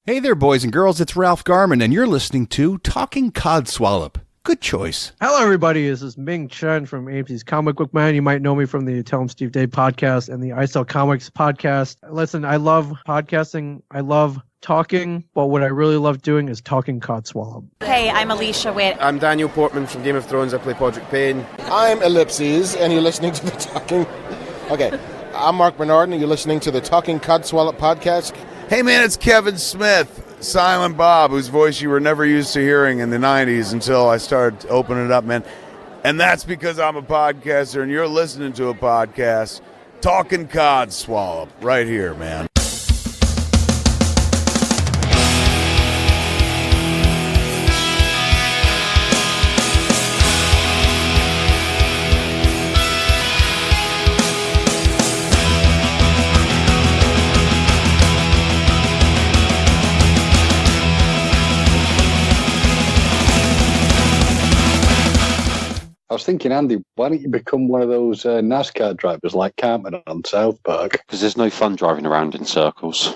Hey there, boys and girls. It's Ralph Garman, and you're listening to Talking Codswallop. Good choice. Hello, everybody. This is Ming Chen from AMC's Comic Book Man. You might know me from the Tell 'em Steve Dave podcast and the I Sell Comics podcast. Listen, I love podcasting. I love talking, but what I really love doing is talking Codswallop. Hey, I'm Alicia Witt. I'm Daniel Portman from Game of Thrones. I play Podrick Payne. I'm Ellipses, and you're listening to the Talking... Okay, I'm Mark Bernard, and you're listening to the Talking Codswallop podcast. Hey man, it's Kevin Smith, Silent Bob, whose voice you were never used to hearing in the 90s until I started opening it up, man. And that's because I'm a podcaster and you're listening to a podcast, Talking Codswallop, right here, man. I was thinking, Andy, why don't you become one of those NASCAR drivers like Cartman on South Park? Because there's no fun driving around in circles.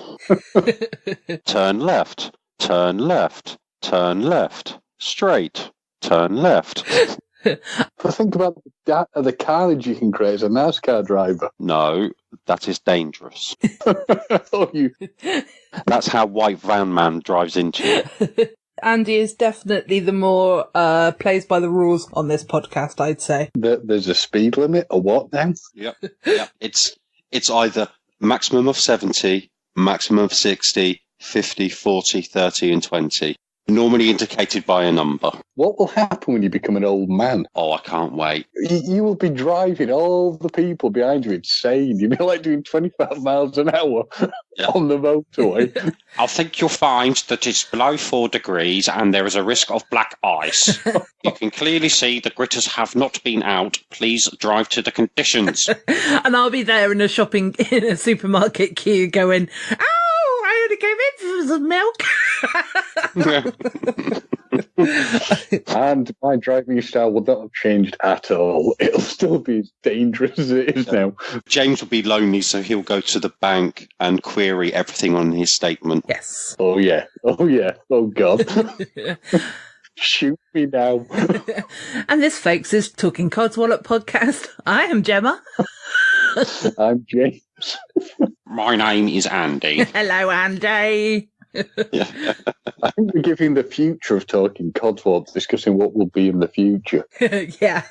Turn left, turn left, turn left, straight, turn left. But think about the carnage you can create as a NASCAR driver. No, that is dangerous. Oh, That's how White Van Man drives into you. Andy is definitely the more plays by the rules on this podcast, I'd say. There's a speed limit, or what now? Yep. It's either maximum of 70, maximum of 60, 50, 40, 30, and 20. Normally indicated by a number. What will happen when you become an old man? Oh, I can't wait. You will be driving all the people behind you insane. You'll be like doing 25 miles an hour on the motorway. I think you'll find that it's below 4 degrees and there is a risk of black ice. You can clearly see the gritters have not been out. Please drive to the conditions. And I'll be there in a supermarket queue going, "Oh, I only came in for some milk." And my driving style will not have changed at all. It'll still be as dangerous as it is now. James will be lonely, so he'll go to the bank and query everything on his statement. Yes. Oh, yeah. Oh, God. Shoot me now. And this, folks, is Talking Codswallop podcast. I am Gemma. I'm James. My name is Andy. Hello, Andy. I think we're giving the future of Talking Codswallop, discussing what will be in the future. Yeah.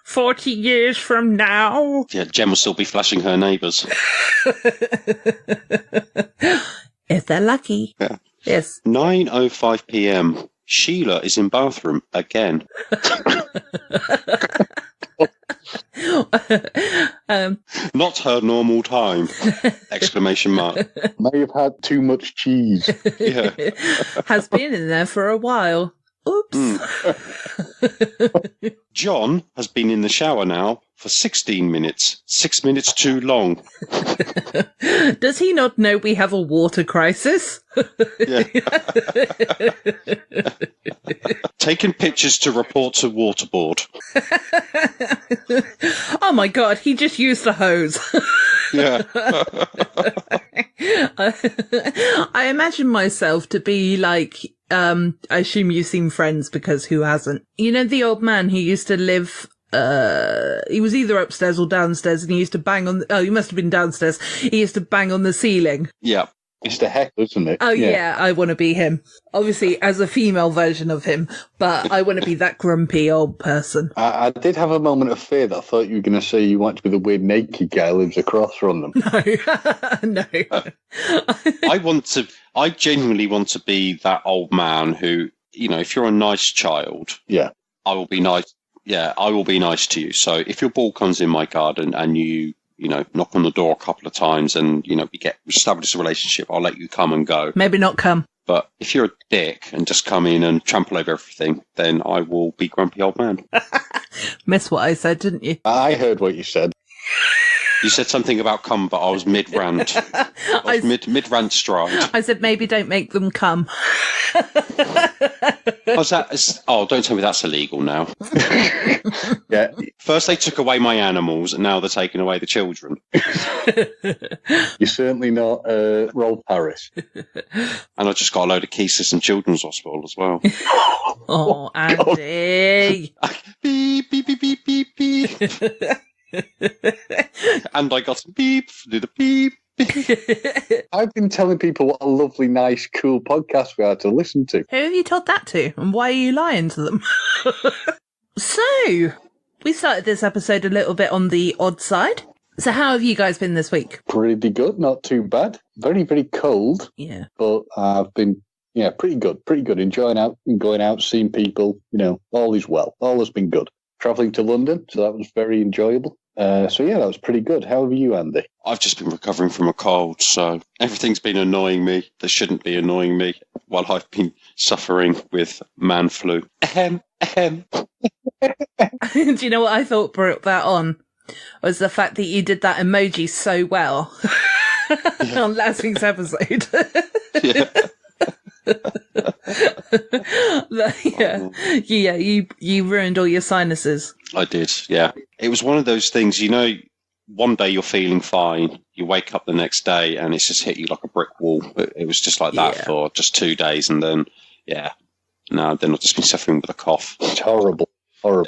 40 years from now. Yeah, Jem will still be flashing her neighbours. If they're lucky. Yeah. Yes. 9:05 p.m. Sheila is in bathroom again. Not her normal time! Exclamation mark. May have had too much cheese. Yeah. Has been in there for a while. Oops. John has been in the shower now for 16 minutes. 6 minutes too long. Does he not know we have a water crisis? Yeah. Taking pictures to report to water board. Oh my God, he just used the hose. Yeah. I imagine myself to be like, I assume you've seen Friends, because who hasn't? You know the old man who used to live, he was either upstairs or downstairs, and he used to bang on, he must have been downstairs. He used to bang on the ceiling. Yeah. Mr. Heck, isn't it? Oh yeah, I want to be him. Obviously, as a female version of him, but I want to be that grumpy old person. I did have a moment of fear that I thought you were going to say you want to be the weird naked guy who lives across from them. No. I genuinely want to be that old man who, if you're a nice child, I will be nice. Yeah, I will be nice to you. So if your ball comes in my garden and you knock on the door a couple of times and, we establish a relationship, I'll let you come and go. Maybe not come. But if you're a dick and just come in and trample over everything, then I will be grumpy old man. Missed what I said, didn't you? I heard what you said. You said something about cum, but I was mid-rant. I was mid-rant stride. I said maybe don't make them come. Oh, don't tell me that's illegal now. Yeah. First they took away my animals, and now they're taking away the children. You're certainly not Rolf Harris. And I just got a load of cases in Children's Hospital as well. Oh, Andy. Beep, beep, beep, beep, beep, beep. And I got some beep, do the beep. I've been telling people what a lovely, nice, cool podcast we are to listen to. Who have you told that to? And why are you lying to them? So, we started this episode a little bit on the odd side. So how have you guys been this week? Pretty good, not too bad. Very, very cold. Yeah. But I've been, pretty good. Enjoying out and going out, seeing people, all is well. All has been good. Travelling to London, so that was very enjoyable. That was pretty good. How are you, Andy? I've just been recovering from a cold, so everything's been annoying me that shouldn't be annoying me while I've been suffering with man flu. Do you know what I thought brought that on? Was the fact that you did that emoji so well on last week's episode. You ruined all your sinuses. I did, yeah. It was one of those things, one day you're feeling fine, you wake up the next day and it's just hit you like a brick wall. It was just like that for just 2 days, and then, then I've just been suffering with a cough. It's horrible. Yeah.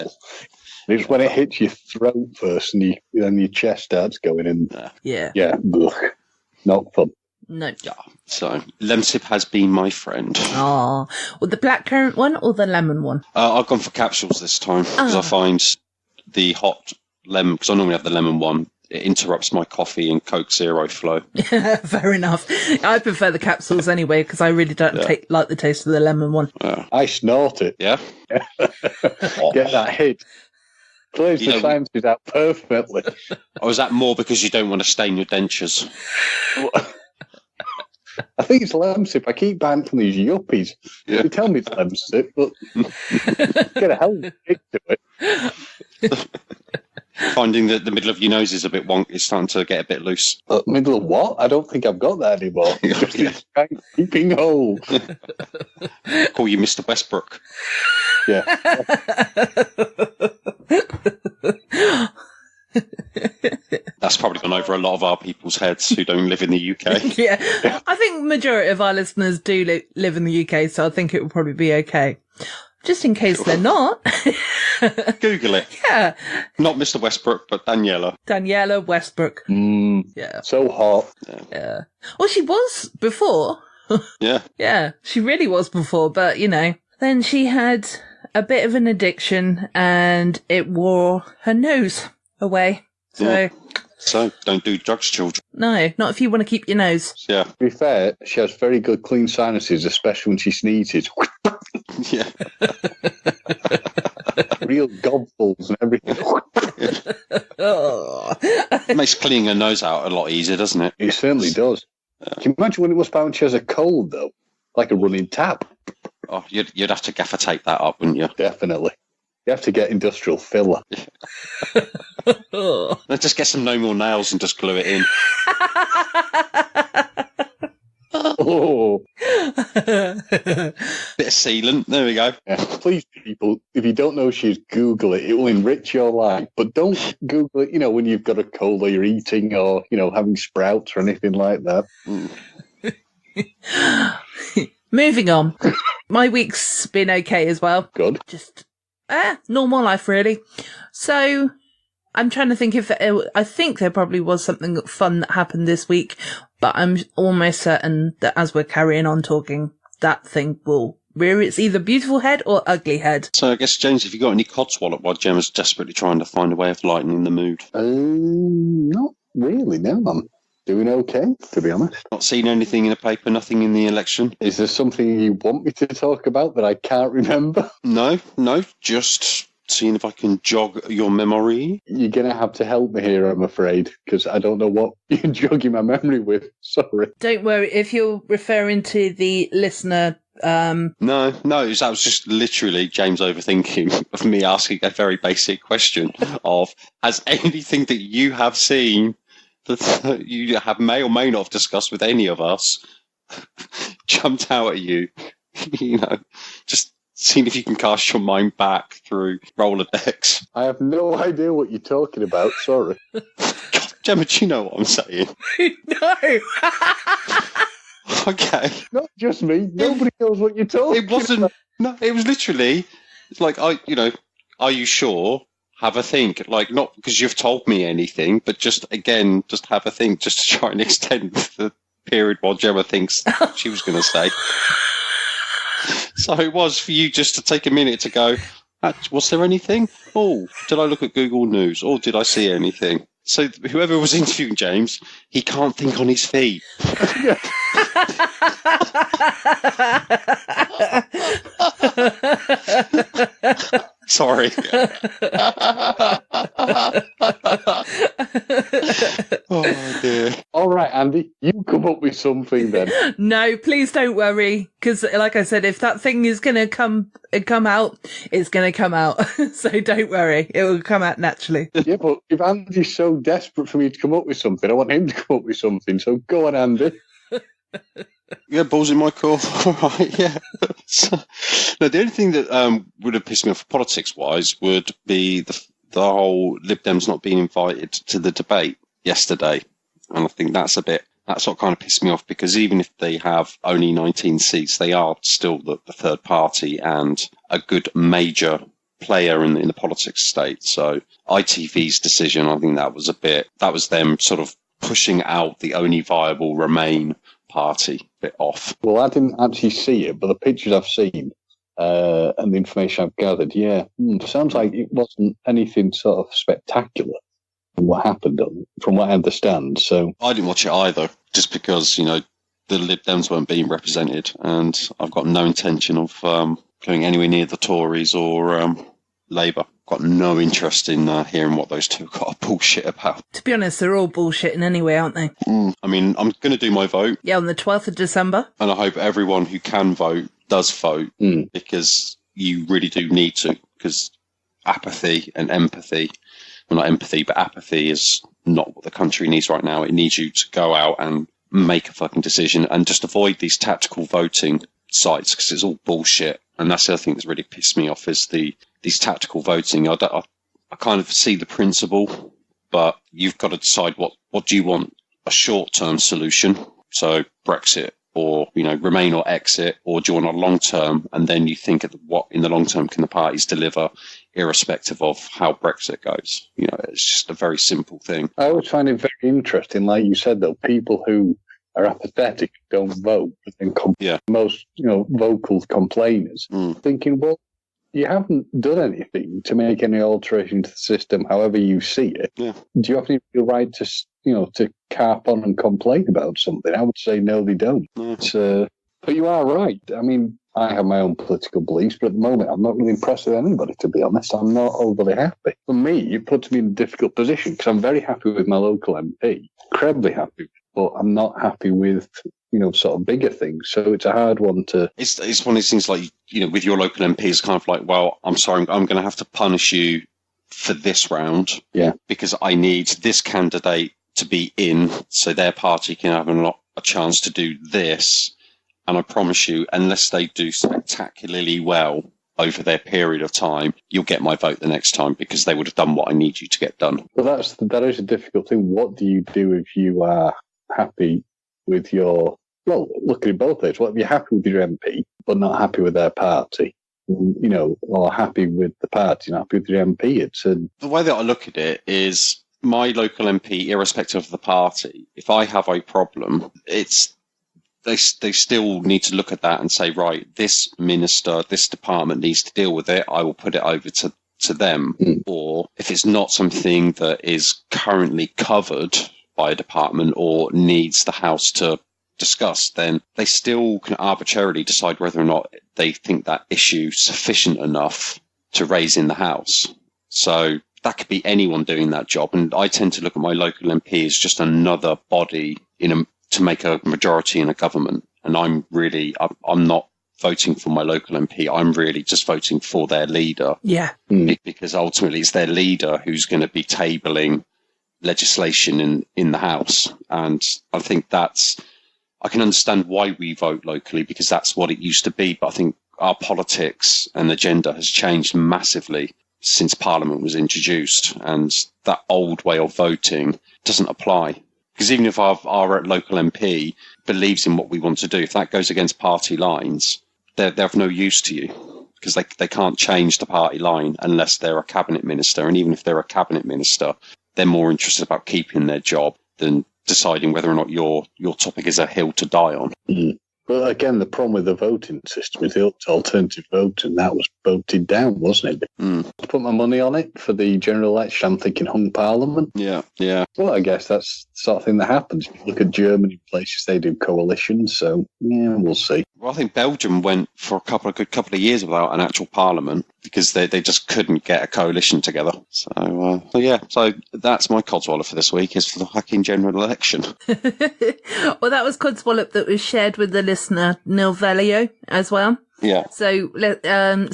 It's when it hits your throat first and then your chest starts going in. Yeah. Ugh. Not fun. No. Yeah. So, Lemsip has been my friend. Oh. Well, the blackcurrant one or the lemon one? I've gone for capsules this time because I find the hot lemon, because I normally have the lemon one, it interrupts my coffee and Coke Zero flow. Fair enough. I prefer the capsules anyway because I really don't like the taste of the lemon one. Yeah. I snort it. Yeah? Get that hit. Clears the sinuses out perfectly. Or is that more because you don't want to stain your dentures? I think it's Lemsip. I keep buying from these yuppies. They tell me it's Lemsip, but get a hell of a kick to it. Finding that the middle of your nose is a bit wonky, it's starting to get a bit loose. Middle of what? I don't think I've got that anymore. Just this giant peeping hole. Call you Mr. Westbrook. Yeah. That's probably gone over a lot of our people's heads who don't live in the UK. Yeah. I think majority of our listeners do live in the UK, so I think it will probably be okay. Just in case they're not. Google it. Yeah. Not Mr. Westbrook, but Daniela. Daniela Westbrook. Yeah. So hot. Yeah. Well, she was before. Yeah. Yeah, she really was before, but, then she had a bit of an addiction and it wore her nose away. So don't do drugs, children. No, not if you want to keep your nose. Yeah. To be fair, she has very good clean sinuses, especially when she sneezes. Yeah. Real gobbles and everything. It makes cleaning her nose out a lot easier, doesn't it? It certainly does. Can you imagine when it must be when she has a cold, though? Like a running tap. Oh, you'd have to gaffer tape that up, wouldn't you? Definitely. You have to get industrial filler. Let's just get some no more nails and just glue it in. Oh. Bit of sealant. There we go. Yeah. Please, people, if you don't know she's, Google it. It will enrich your life. But don't Google it, when you've got a cold or you're eating or, having sprouts or anything like that. Moving on. My week's been okay as well. Good. Just normal life, really. So I'm trying to think I think there probably was something fun that happened this week, but I'm almost certain that as we're carrying on talking, that thing will rear its either beautiful head or ugly head. So I guess, James, have you got any Codswallop while Gemma's desperately trying to find a way of lightening the mood? Not really, no. I'm doing okay, to be honest. Not seen anything in the paper, nothing in the election? Is there something you want me to talk about that I can't remember? No, just seeing if I can jog your memory. You're going to have to help me here, I'm afraid, because I don't know what you're jogging my memory with. Sorry. Don't worry, if you're referring to the listener... No, that was just literally James overthinking of me asking a very basic question of, has anything that you have seen that you may or may not have discussed with any of us jumped out at you, just seeing if you can cast your mind back through Rolodex. I have no idea what you're talking about, sorry. God, Gemma, do you know what I'm saying? No. Okay. Not just me. Nobody knows what you're talking about. No, it was literally, it's like, are you sure? Have a think. Like, not because you've told me anything, but just have a think, just to try and extend the period while Gemma thinks what she was going to say. So it was for you just to take a minute to go, was there anything? Oh, did I look at Google News? Or did I see anything? So whoever was interviewing James, he can't think on his feet. Sorry. Oh dear. All right, Andy, you come up with something then. No, please don't worry, because like I said, if that thing is going to come out, it's going to come out. So don't worry, it will come out naturally. Yeah, but if Andy's so desperate for me to come up with something, I want him to come up with something. So go on, Andy. Yeah, balls in my court. All right, yeah. No, the only thing that would have pissed me off politics-wise would be the whole Lib Dems not being invited to the debate yesterday. And I think that's what kind of pissed me off, because even if they have only 19 seats, they are still the third party and a good major player in the politics state. So ITV's decision, I think that was them sort of pushing out the only viable Remain party bit off. Well, I didn't actually see it, but the pictures I've seen and the information I've gathered, sounds like it wasn't anything sort of spectacular from what happened, from what I understand. So I didn't watch it either, just because, the Lib Dems weren't being represented, and I've got no intention of going anywhere near the Tories or Labour. Got no interest in hearing what those two got bullshit about. To be honest, they're all bullshitting anyway, aren't they? I mean, I'm going to do my vote. Yeah, on the 12th of December. And I hope everyone who can vote does vote, because you really do need to, because apathy and empathy, well, not empathy, but apathy is not what the country needs right now. It needs you to go out and make a fucking decision and just avoid these tactical voting sites, because it's all bullshit. And that's the other thing that's really pissed me off, is these tactical voting. I kind of see the principle, but you've got to decide what do you want, a short-term solution, so Brexit, or Remain or exit, or do you want a long-term, and then you think of what in the long-term can the parties deliver, irrespective of how Brexit goes. It's just a very simple thing. I always find it very interesting, like you said, though, people who are apathetic, don't vote, but then most vocal complainers, thinking, well, you haven't done anything to make any alteration to the system, however you see it. Yeah. Do you have any right to, to carp on and complain about something? I would say no, they don't. Yeah. But you are right. I mean, I have my own political beliefs, but at the moment, I'm not really impressed with anybody, to be honest. I'm not overly happy. For me, it puts me in a difficult position, because I'm very happy with my local MP, incredibly happy, but I'm not happy with sort of bigger things. So it's a hard one to... It's one of these things like, with your local MP, it's kind of like, well, I'm sorry, I'm going to have to punish you for this round. Yeah. Because I need this candidate to be in so their party can have a chance to do this. And I promise you, unless they do spectacularly well over their period of time, you'll get my vote the next time, because they would have done what I need you to get done. Well, that is a difficult thing. What do you do if you are happy with your... Well, look at it both ways. What if you're happy with your MP, but not happy with their party? Or happy with the party, not happy with your MP? The way that I look at it is, my local MP, irrespective of the party, if I have a problem, they still need to look at that and say, right, this minister, this department needs to deal with it. I will put it over to them. Or if it's not something that is currently covered by a department or needs the House to discuss, then they still can arbitrarily decide whether or not they think that issue sufficient enough to raise in the House. So that could be anyone doing that job. And I tend to look at my local MP as just another body to make a majority in a government. And I'm not voting for my local MP. I'm really just voting for their leader. Yeah. Because ultimately it's their leader who's going to be tabling legislation in the House. And I think I can understand why we vote locally, because that's what it used to be. But I think our politics and agenda has changed massively since Parliament was introduced. And that old way of voting doesn't apply. Because even if our local MP believes in what we want to do, if that goes against party lines, they're of no use to you, because they can't change the party line unless they're a cabinet minister. And even if they're a cabinet minister, they're more interested about keeping their job than deciding whether or not your topic is a hill to die on. Mm. Well, again, the problem with the voting system is the alternative vote, and that was voted down, wasn't it? Mm. To put my money on it for the general election, I'm thinking hung Parliament. Yeah. Well, I guess that's the sort of thing that happens. If you look at Germany, places they do coalitions, so yeah, we'll see. Well, I think Belgium went for a good couple of years without an actual parliament because they just couldn't get a coalition together. So that's my Codswallop for this week, is for the fucking general election. Well, that was Codswallop that was shared with the listener, Neal Veglio, as well. Yeah. So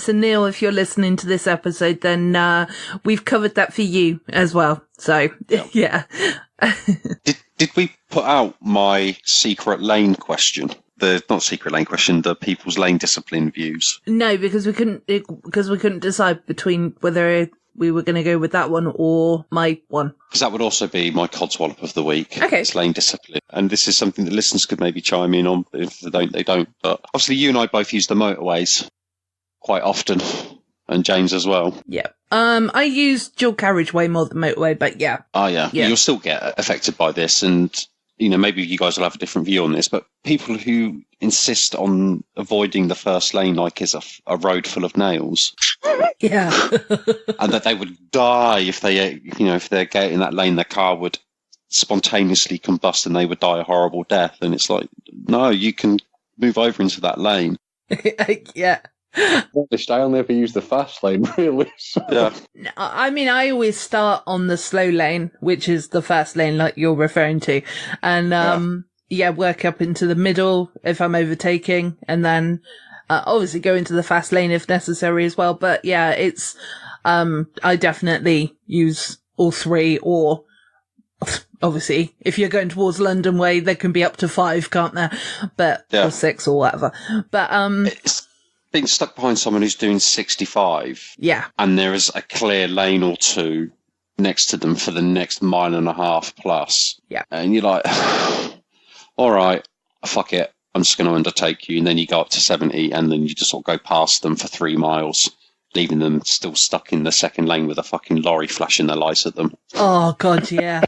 Neal, if you're listening to this episode, then we've covered that for you as well. So, yeah. Did we put out my secret lane question? The people's lane discipline views. No, because we couldn't decide between whether we were going to go with that one or my one. Because that would also be my Codswallop of the week. Okay. It's lane discipline. And this is something that listeners could maybe chime in on. If they don't, they don't. But obviously you and I both use the motorways quite often. And James as well. Yeah. I use dual carriageway more than motorway, but yeah. Oh, yeah. You'll still get affected by this. And, maybe you guys will have a different view on this, but people who insist on avoiding the first lane like it's a road full of nails. Yeah. And that they would die if they're getting that lane, their car would spontaneously combust and they would die a horrible death. And it's like, no, you can move over into that lane. Yeah. I only ever use the fast lane, really. So. Yeah. I mean, I always start on the slow lane, which is the fast lane like you're referring to. And, work up into the middle if I'm overtaking, and then obviously go into the fast lane if necessary as well. But yeah, it's, I definitely use all three, or obviously if you're going towards London Way, there can be up to 5, can't there? But, or 6 or whatever. But, it's being stuck behind someone who's doing 65. Yeah. And there is a clear lane or two next to them for the next 1.5 miles plus. Yeah. And you're like, all right, fuck it, I'm just going to undertake you. And then you go up to 70 and then you just sort of go past them for 3 miles, leaving them still stuck in the second lane with a fucking lorry flashing their lights at them. Oh, God, yeah.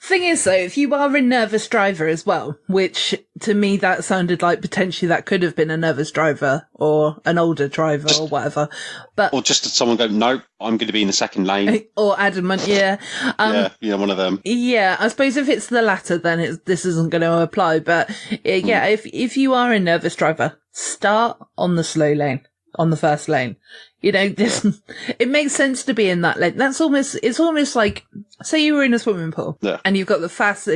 Thing is, though, if you are a nervous driver as well, which to me that sounded like potentially that could have been a nervous driver or an older driver or whatever, but or just someone go, no, I'm going to be in the second lane, or adamant, yeah, one of them. Yeah, I suppose if it's the latter, then this isn't going to apply. But yeah, if you are a nervous driver, start on the slow lane, on the first lane. It makes sense to be in that lane. It's almost like, say you were in a swimming pool, and you've got the fast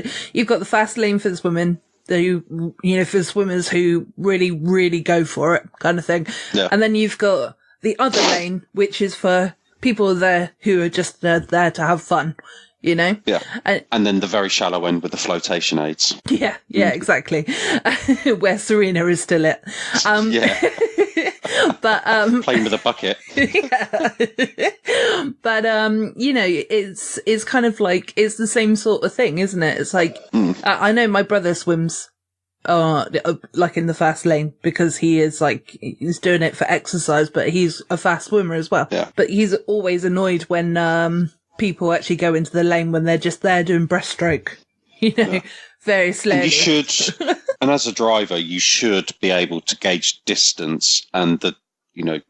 lane for the swimming, for the swimmers who really, really go for it, kind of thing. Yeah. And then you've got the other lane, which is for people there who are just there to have fun, Yeah. And then the very shallow end with the flotation aids. Yeah, exactly. Where Serena is still it. Yeah. But playing with a bucket. Yeah. But it's kind of like it's the same sort of thing, isn't it? It's like I know my brother swims like in the fast lane because he's doing it for exercise, but he's a fast swimmer as well. Yeah. But he's always annoyed when people actually go into the lane when they're just there doing breaststroke. Very slowly. And you should, and as a driver, you should be able to gauge distance and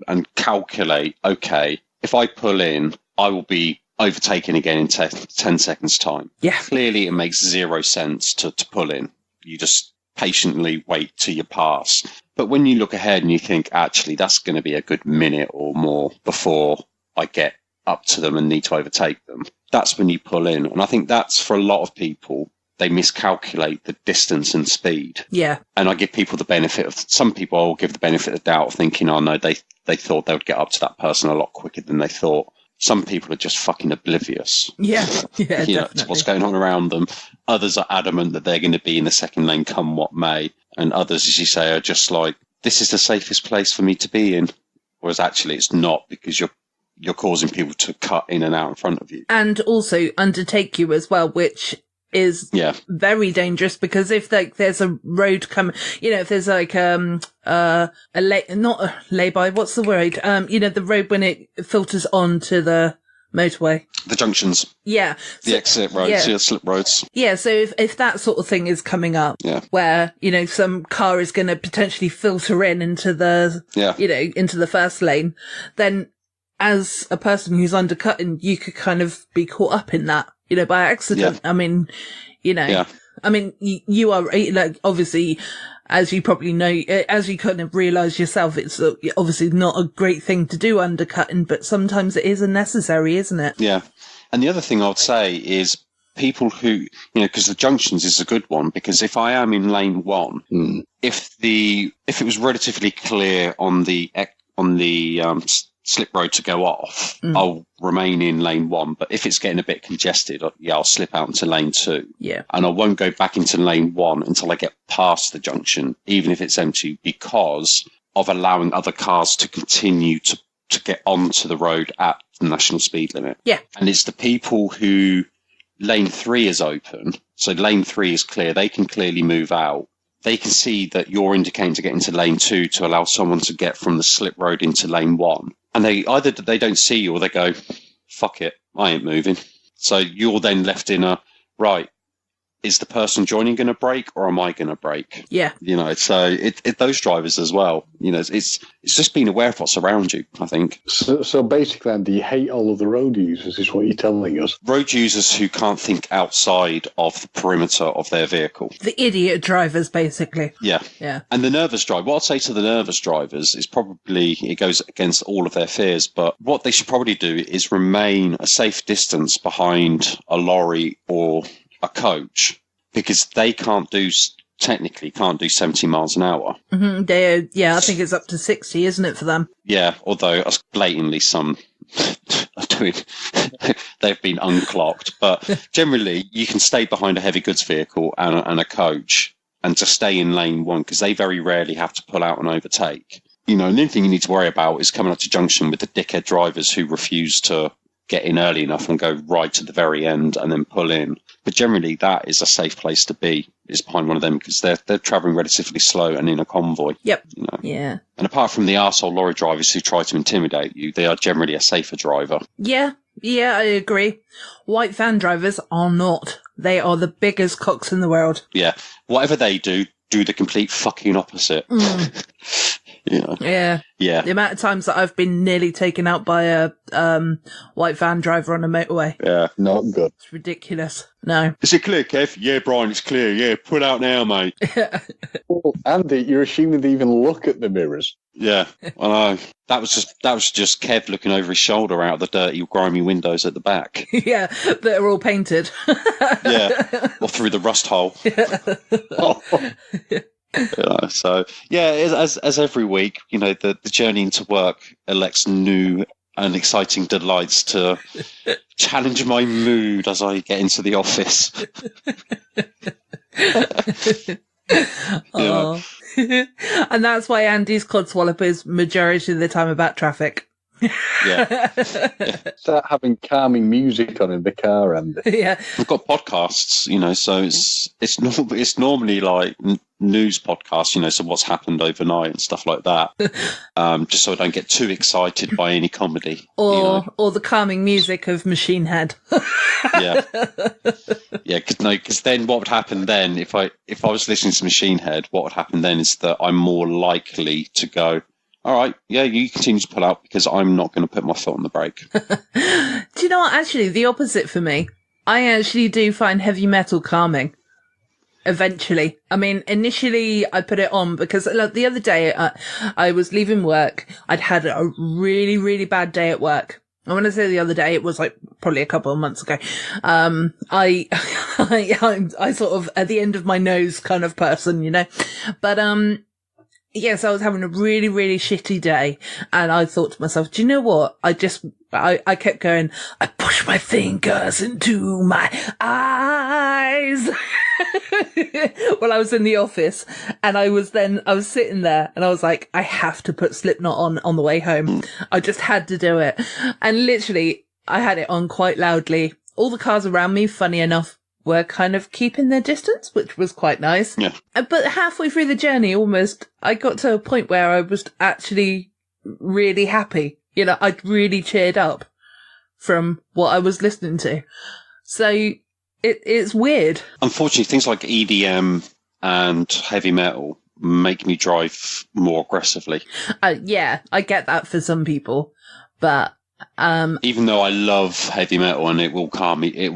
and calculate, okay, if I pull in, I will be overtaken again in 10 seconds time. Yeah. Clearly it makes 0 sense to pull in. You just patiently wait till you pass. But when you look ahead and you think, actually, that's going to be a good minute or more before I get up to them and need to overtake them, that's when you pull in. And I think that's for a lot of people, they miscalculate the distance and speed. Yeah. And I give people the benefit of, some people I will give the benefit of the doubt, thinking, oh no, they thought they would get up to that person a lot quicker than they thought. some people are just fucking oblivious. Yeah, To what's going on around them. Others are adamant that they're going to be in the second lane come what may. And others, as you say, are just like, this is the safest place for me to be in. Whereas actually it's not, because you're causing people to cut in and out in front of you. And also undertake you as well, which is very dangerous, because if there's a road coming, if there's like not a lay-by, what's the word? The road when it filters onto the motorway. The junctions. Yeah. The exit roads, slip roads. Yeah, so if that sort of thing is coming up, where, some car is going to potentially filter into the, into the first lane, then as a person who's undercutting, you could kind of be caught up in that, by accident. I mean, I mean, you are, obviously, as you probably know, as you kind of realise yourself, it's obviously not a great thing to do undercutting, but sometimes it is necessary, isn't it? Yeah. And the other thing I would say is people who, because the junctions is a good one, because if I am in lane 1, if it was relatively clear on the slip road to go off, I'll remain in lane 1. But if it's getting a bit congested, I'll slip out into lane 2. Yeah. And I won't go back into lane 1 until I get past the junction, even if it's empty, because of allowing other cars to continue to get onto the road at the national speed limit. Yeah. And it's the people who lane 3 is open. So lane 3 is clear. They can clearly move out. They can see that you're indicating to get into lane 2 to allow someone to get from the slip road into lane 1. And they don't see you, or they go, fuck it, I ain't moving. So you're then left in right, is the person joining going to brake, or am I going to brake? Yeah. So those drivers as well, it's just being aware of what's around you, I think. So basically, Andy, you hate all of the road users, is what you're telling us. Road users who can't think outside of the perimeter of their vehicle. The idiot drivers, basically. Yeah. Yeah. And the nervous driver, what I'd say to the nervous drivers is probably, it goes against all of their fears, but what they should probably do is remain a safe distance behind a lorry or a coach, because they technically can't do 70 miles an hour. Mm-hmm. I think it's up to 60, isn't it, for them? Yeah, although blatantly some are doing, they've been unclocked. But generally, you can stay behind a heavy goods vehicle and a coach and just stay in lane 1, because they very rarely have to pull out and overtake. And the only thing you need to worry about is coming up to junction with the dickhead drivers who refuse to get in early enough and go right to the very end and then pull in. But generally, that is a safe place to be, is behind one of them, because they're travelling relatively slow and in a convoy. Yep. Yeah. And apart from the arsehole lorry drivers who try to intimidate you, they are generally a safer driver. Yeah, I agree. White van drivers are not. They are the biggest cocks in the world. Yeah. Whatever they do the complete fucking opposite. Yeah. The amount of times that I've been nearly taken out by a white van driver on a motorway. Yeah, not good. It's ridiculous. No. Is it clear, Kev? Yeah, Brian, it's clear. Yeah, pull out now, mate. Well, Andy, you're assuming they even look at the mirrors. Yeah, I know. That was just Kev looking over his shoulder out of the dirty, grimy windows at the back. Yeah, that are all painted. Yeah, or through the rust hole. So as every week, the journey into work elects new and exciting delights to challenge my mood as I get into the office. And that's why Andy's Codswallop is majority of the time about traffic. Yeah. Start having calming music on in the car, Andy. Yeah. We've got podcasts, so it's normally like news podcasts, so what's happened overnight and stuff like that. Just so I don't get too excited by any comedy. Or the calming music of Machine Head. Yeah. Yeah, because then what would happen then, if I was listening to Machine Head, what would happen then is that I'm more likely to go, all right, yeah, you continue to pull out because I'm not going to put my foot on the brake. Do you know what? Actually, the opposite for me. I actually do find heavy metal calming. Eventually. I mean, initially I put it on because the other day I was leaving work. I'd had a really, really bad day at work. And when I say the other day, it was like probably a couple of months ago. I'm sort of at the end of my nose kind of person, But, Yes, I was having a really, really shitty day, and I thought to myself, do you know what? I kept going, I push my fingers into my eyes. Well, I was in the office, and I was sitting there, and I was like, I have to put Slipknot on the way home. I just had to do it. And literally, I had it on quite loudly. All the cars around me, funny enough, were kind of keeping their distance, which was quite nice. Yeah. But halfway through the journey, almost, I got to a point where I was actually really happy. You know, I'd really cheered up from what I was listening to. So it's weird. Unfortunately, things like EDM and heavy metal make me drive more aggressively. Yeah, I get that for some people, but even though I love heavy metal and it will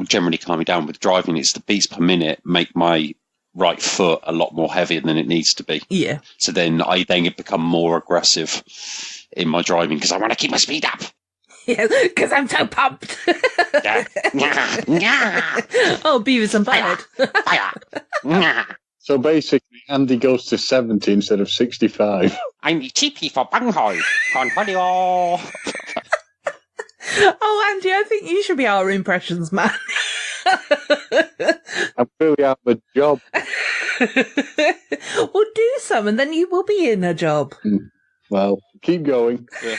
generally calm me down with driving, it's the beats per minute make my right foot a lot more heavier than it needs to be. Yeah. So then I become more aggressive in my driving because I want to keep my speed up. Yeah, because I'm so pumped. Oh, Beavis and Butthead. So basically, Andy goes to 70 instead of 65. I'm TP for bunghole. Confolio. Oh, Andy, I think you should be our impressions man. I'm really out of a job. Well, do some, and then you will be in a job. Well, keep going. Yeah.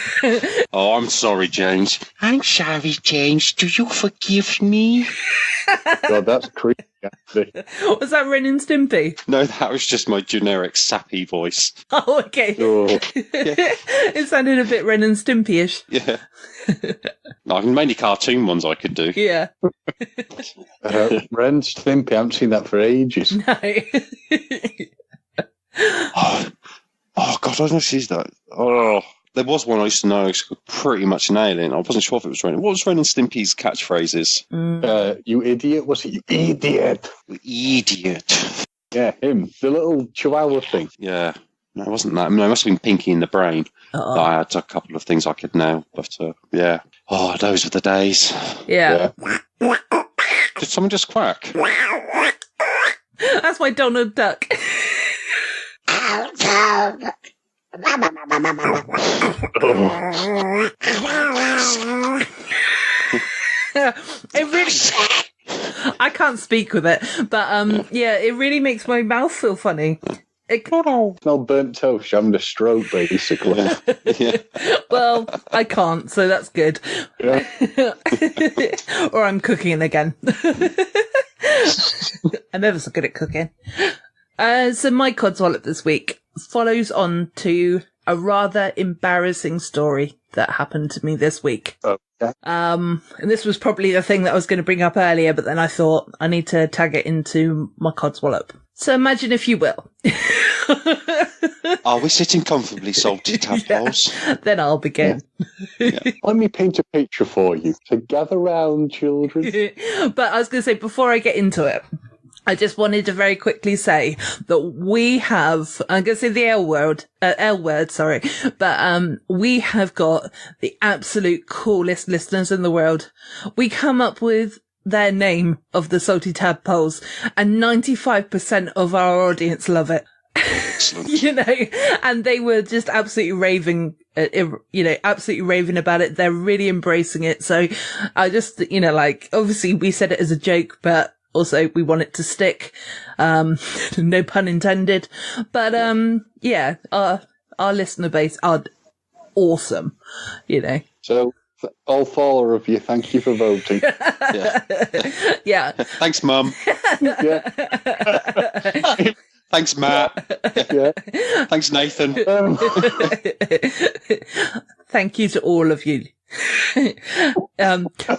Oh, I'm sorry, James. I'm sorry, James. Do you forgive me? God, that's creepy, actually. Was that Ren and Stimpy? No, that was just my generic sappy voice. Oh, okay. Oh. It sounded a bit Ren and Stimpy-ish. Yeah. No, mainly cartoon ones I could do. Yeah. Ren, Stimpy, I haven't seen that for ages. No. Oh, God, I don't see that. Oh, there was one I used to know I could pretty much nail it. I wasn't sure if it was Ren. What was Ren and Stimpy's catchphrases? You idiot. Was it you idiot? You idiot. Yeah, him. The little chihuahua thing. Yeah. No, it wasn't that. No, it must have been Pinky in the Brain. I had a couple of things I could nail. But, yeah. Oh, those were the days. Yeah. Did someone just quack? That's my Donald Duck. It really, I can't speak with it, but yeah, it really makes my mouth feel funny. Smell burnt toast. I'm having a stroke, basically. Yeah. Well, I can't, so that's good. Yeah. Or I'm cooking again. I'm ever so good at cooking. So my Codswallop this week follows on to a rather embarrassing story that happened to me this week. Okay. And this was probably the thing that I was going to bring up earlier, but then I thought I need to tag it into my Codswallop. So imagine, if you will. Are we sitting comfortably, salty tadpoles? Yeah, then I'll begin. Yeah. Let me paint a picture for you. So gather round, children. But I was going to say, before I get into it, I just wanted to very quickly say that we have, I'm going to say the L word, but we have got the absolute coolest listeners in the world. We come up with their name of the Salty Tadpoles, and 95% of our audience love it. You know, and they were just absolutely raving, absolutely raving about it. They're really embracing it. So I just, obviously we said it as a joke, but also we want it to stick. No pun intended. But, yeah, our listener base are awesome, So, all four of you, thank you for voting. Yeah. Yeah. Thanks, Mum. Yeah. Thanks, Matt. Yeah. Thanks, Nathan. Thank you to all of you.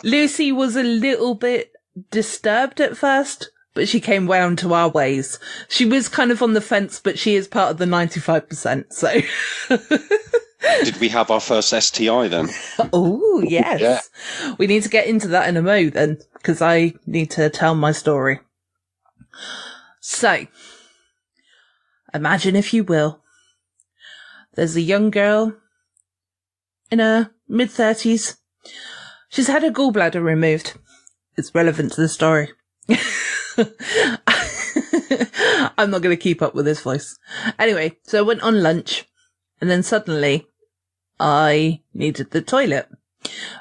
Lucy was a little bit disturbed at first, but she came round to our ways. She was kind of on the fence, but she is part of the 95%, so... Did we have our first STI then? Oh, yes. Yeah. We need to get into that in a mo then, because I need to tell my story. So, imagine, if you will, there's a young girl in her mid-30s. She's had her gallbladder removed. It's relevant to the story. I'm not going to keep up with his voice. Anyway, so I went on lunch, and then suddenly I needed the toilet,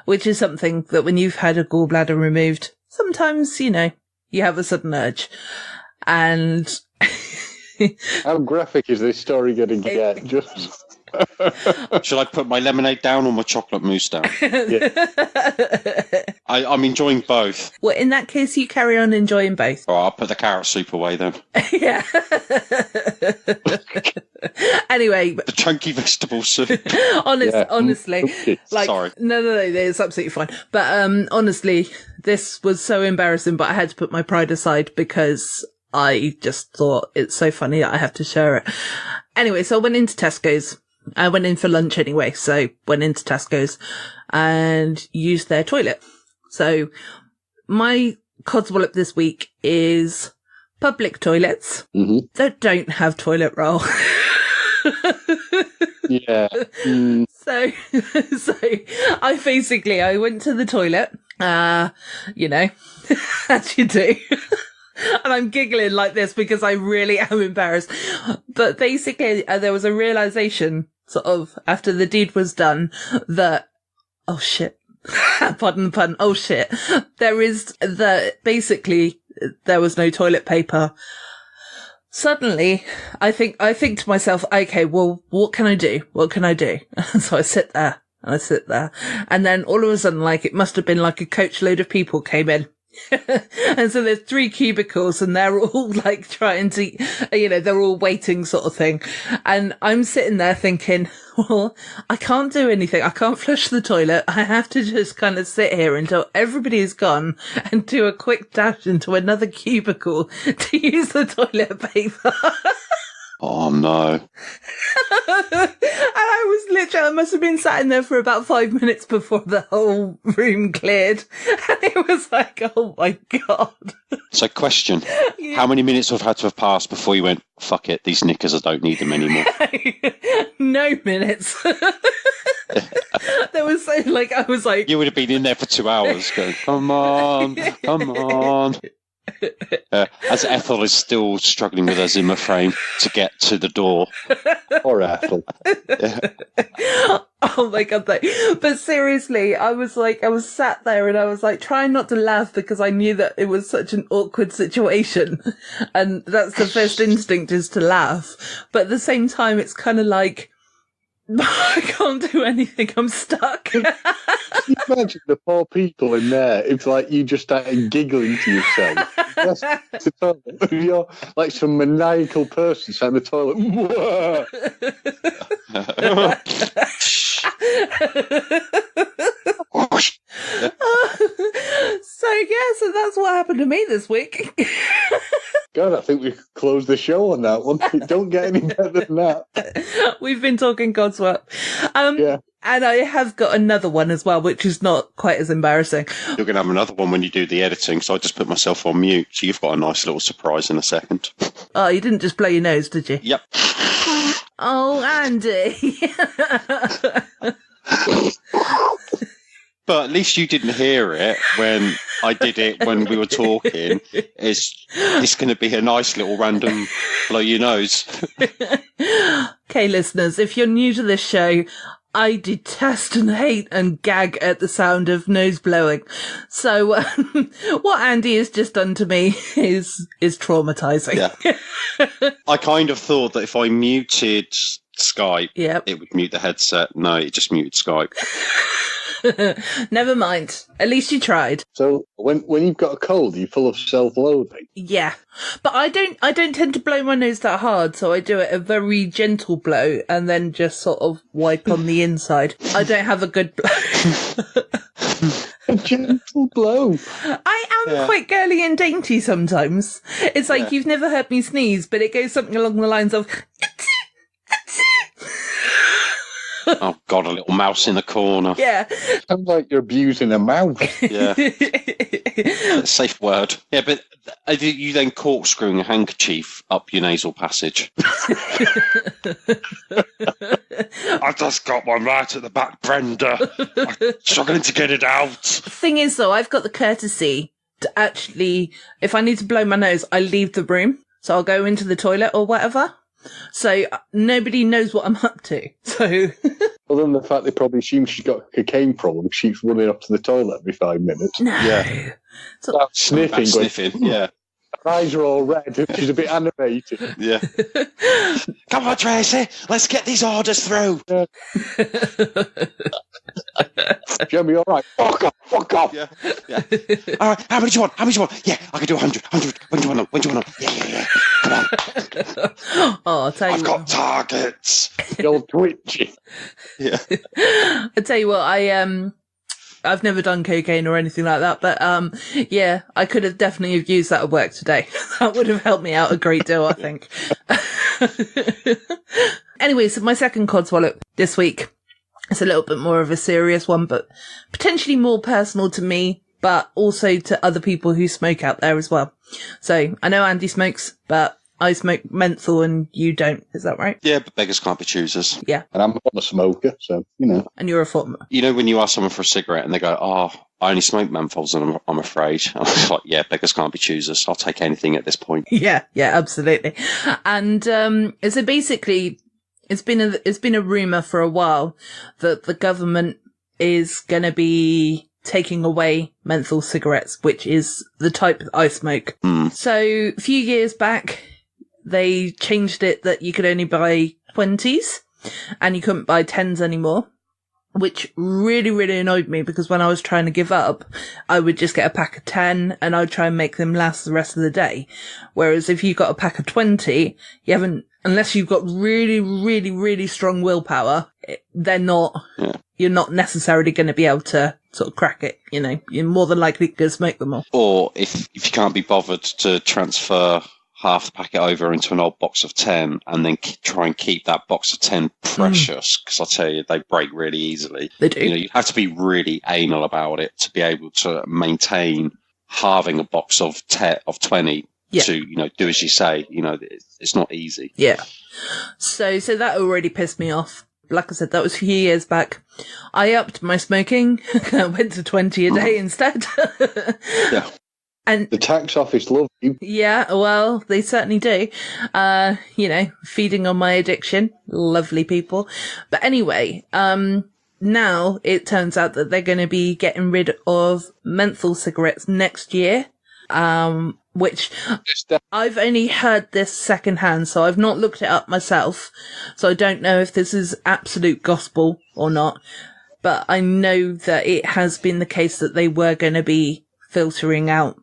which is something that when you've had a gallbladder removed, sometimes, you have a sudden urge. And how graphic is this story going to get? Just shall I put my lemonade down or my chocolate mousse down? Yeah. I'm enjoying both. Well, in that case, you carry on enjoying both. Oh, I'll put the carrot soup away then. Yeah. Anyway, the chunky vegetable soup. Honestly, like, sorry. No, it's absolutely fine. But honestly, this was so embarrassing. But I had to put my pride aside because I just thought it's so funny that I have to share it. Anyway, so I went into Tesco's. I went in for lunch anyway, so went into Tesco's and used their toilet. So my Codswallop this week is public toilets that don't have toilet roll. Yeah. So I went to the toilet, as you do. And I'm giggling like this because I really am embarrassed. But basically, there was a realization, sort of, after the deed was done, that, oh shit, pardon the pun, oh shit, there was no toilet paper. Suddenly, I think to myself, okay, well, what can I do? So I sit there, and then all of a sudden, like, it must have been like a coach load of people came in. And so there's 3 cubicles and they're all like trying to, they're all waiting sort of thing. And I'm sitting there thinking, well, I can't do anything. I can't flush the toilet. I have to just kind of sit here until everybody's gone and do a quick dash into another cubicle to use the toilet paper. Oh no. And I must have been sat in there for about 5 minutes before the whole room cleared. And it was like, oh my God. So question, how many minutes have had to have passed before you went, fuck it, these knickers, I don't need them anymore? No minutes. There was I was like... You would have been in there for 2 hours going, come on. As Ethel is still struggling with her Zimmer frame to get to the door. Or Ethel. Oh my God. But seriously, I was sat there and I was like trying not to laugh because I knew that it was such an awkward situation. And that's the first instinct, is to laugh. But at the same time, it's kind of like, I can't do anything. I'm stuck. Can you imagine the poor people in there? It's like you just started giggling to yourself. You're like some maniacal person sat in the toilet. So that's what happened to me this week. God, I think we could close the show on that one. Don't get any better than that. We've been talking Codswallop. Yeah. And I have got another one as well, which is not quite as embarrassing. You're going to have another one when you do the editing, so I just put myself on mute. So you've got a nice little surprise in a second. Oh, you didn't just blow your nose, did you? Yep. Oh, Andy. But at least you didn't hear it when I did it when we were talking. It's going to be a nice little random blow your nose. Okay, listeners, if you're new to this show, I detest and hate and gag at the sound of nose blowing. So what Andy has just done to me is traumatizing. Yeah. I kind of thought that if I muted Skype, it would mute the headset. No, it just muted Skype. Never mind. At least you tried. So when you've got a cold, are you full of self-loathing? Yeah, but I don't tend to blow my nose that hard, so I do it a very gentle blow and then just sort of wipe on the inside. I don't have a good blow. A gentle blow. I am quite girly and dainty sometimes. It's like you've never heard me sneeze, but it goes something along the lines of. Oh, God, a little mouse in the corner. Yeah. Sounds like you're abusing a mouse. Yeah. Safe word. Yeah, but you then corkscrewing a handkerchief up your nasal passage. I've just got one right at the back, Brenda. I'm struggling to get it out. Thing is, though, I've got the courtesy to actually, if I need to blow my nose, I leave the room. So I'll go into the toilet or whatever. So nobody knows what I'm up to. So other than the fact they probably assume she's got a cocaine problem, she keeps running up to the toilet every 5 minutes. No. Yeah. So, Sniffing, yeah. Her eyes are all red. She's a bit animated. Yeah. Come on, Tracy. Let's get these orders through. Yeah. Gemma, all right? Fuck off. Yeah. All right. How many do you want? Yeah, I can do 100. When do you want them? Yeah. Come on. Oh, I'll tell you I've got targets. You're twitchy. Yeah. I tell you what, I've never done cocaine or anything like that, but yeah, I could have definitely have used that at work today. That would have helped me out a great deal, I think. Anyway, so my second Codswallop this week. It's a little bit more of a serious one, but potentially more personal to me, but also to other people who smoke out there as well. So I know Andy smokes, but I smoke menthol and you don't. Is that right? Yeah, but beggars can't be choosers. Yeah. And I'm not a smoker, so, you know. And you're a former. You know when you ask someone for a cigarette and they go, oh, I only smoke menthols and I'm afraid. I'm like, yeah, beggars can't be choosers. I'll take anything at this point. Yeah, absolutely. And so basically, it's been a rumour for a while that the government is going to be taking away menthol cigarettes, which is the type that I smoke. So a few years back, they changed it that you could only buy 20s and you couldn't buy 10s anymore, which really, really annoyed me because when I was trying to give up, I would just get a pack of 10 and I'd try and make them last the rest of the day. Whereas if you got a pack of 20, you haven't, unless you've got really, really, really strong willpower, you're not necessarily going to be able to sort of crack it. You know, you're more than likely going to smoke them all. Or if you can't be bothered to transfer half the packet over into an old box of 10 and then try and keep that box of 10 precious, because I'll tell you, they break really easily. They do. You know, you have to be really anal about it to be able to maintain halving a box of 20 to, you know, do as you say. You know, it's not easy. Yeah. So that already pissed me off. Like I said, that was a few years back. I upped my smoking. I went to 20 a day instead. Yeah. And the tax office love you. Yeah, well, they certainly do. You know, feeding on my addiction. Lovely people. But anyway, now it turns out that they're going to be getting rid of menthol cigarettes next year. Which I've only heard this secondhand, so I've not looked it up myself. So I don't know if this is absolute gospel or not. But I know that it has been the case that they were going to be filtering out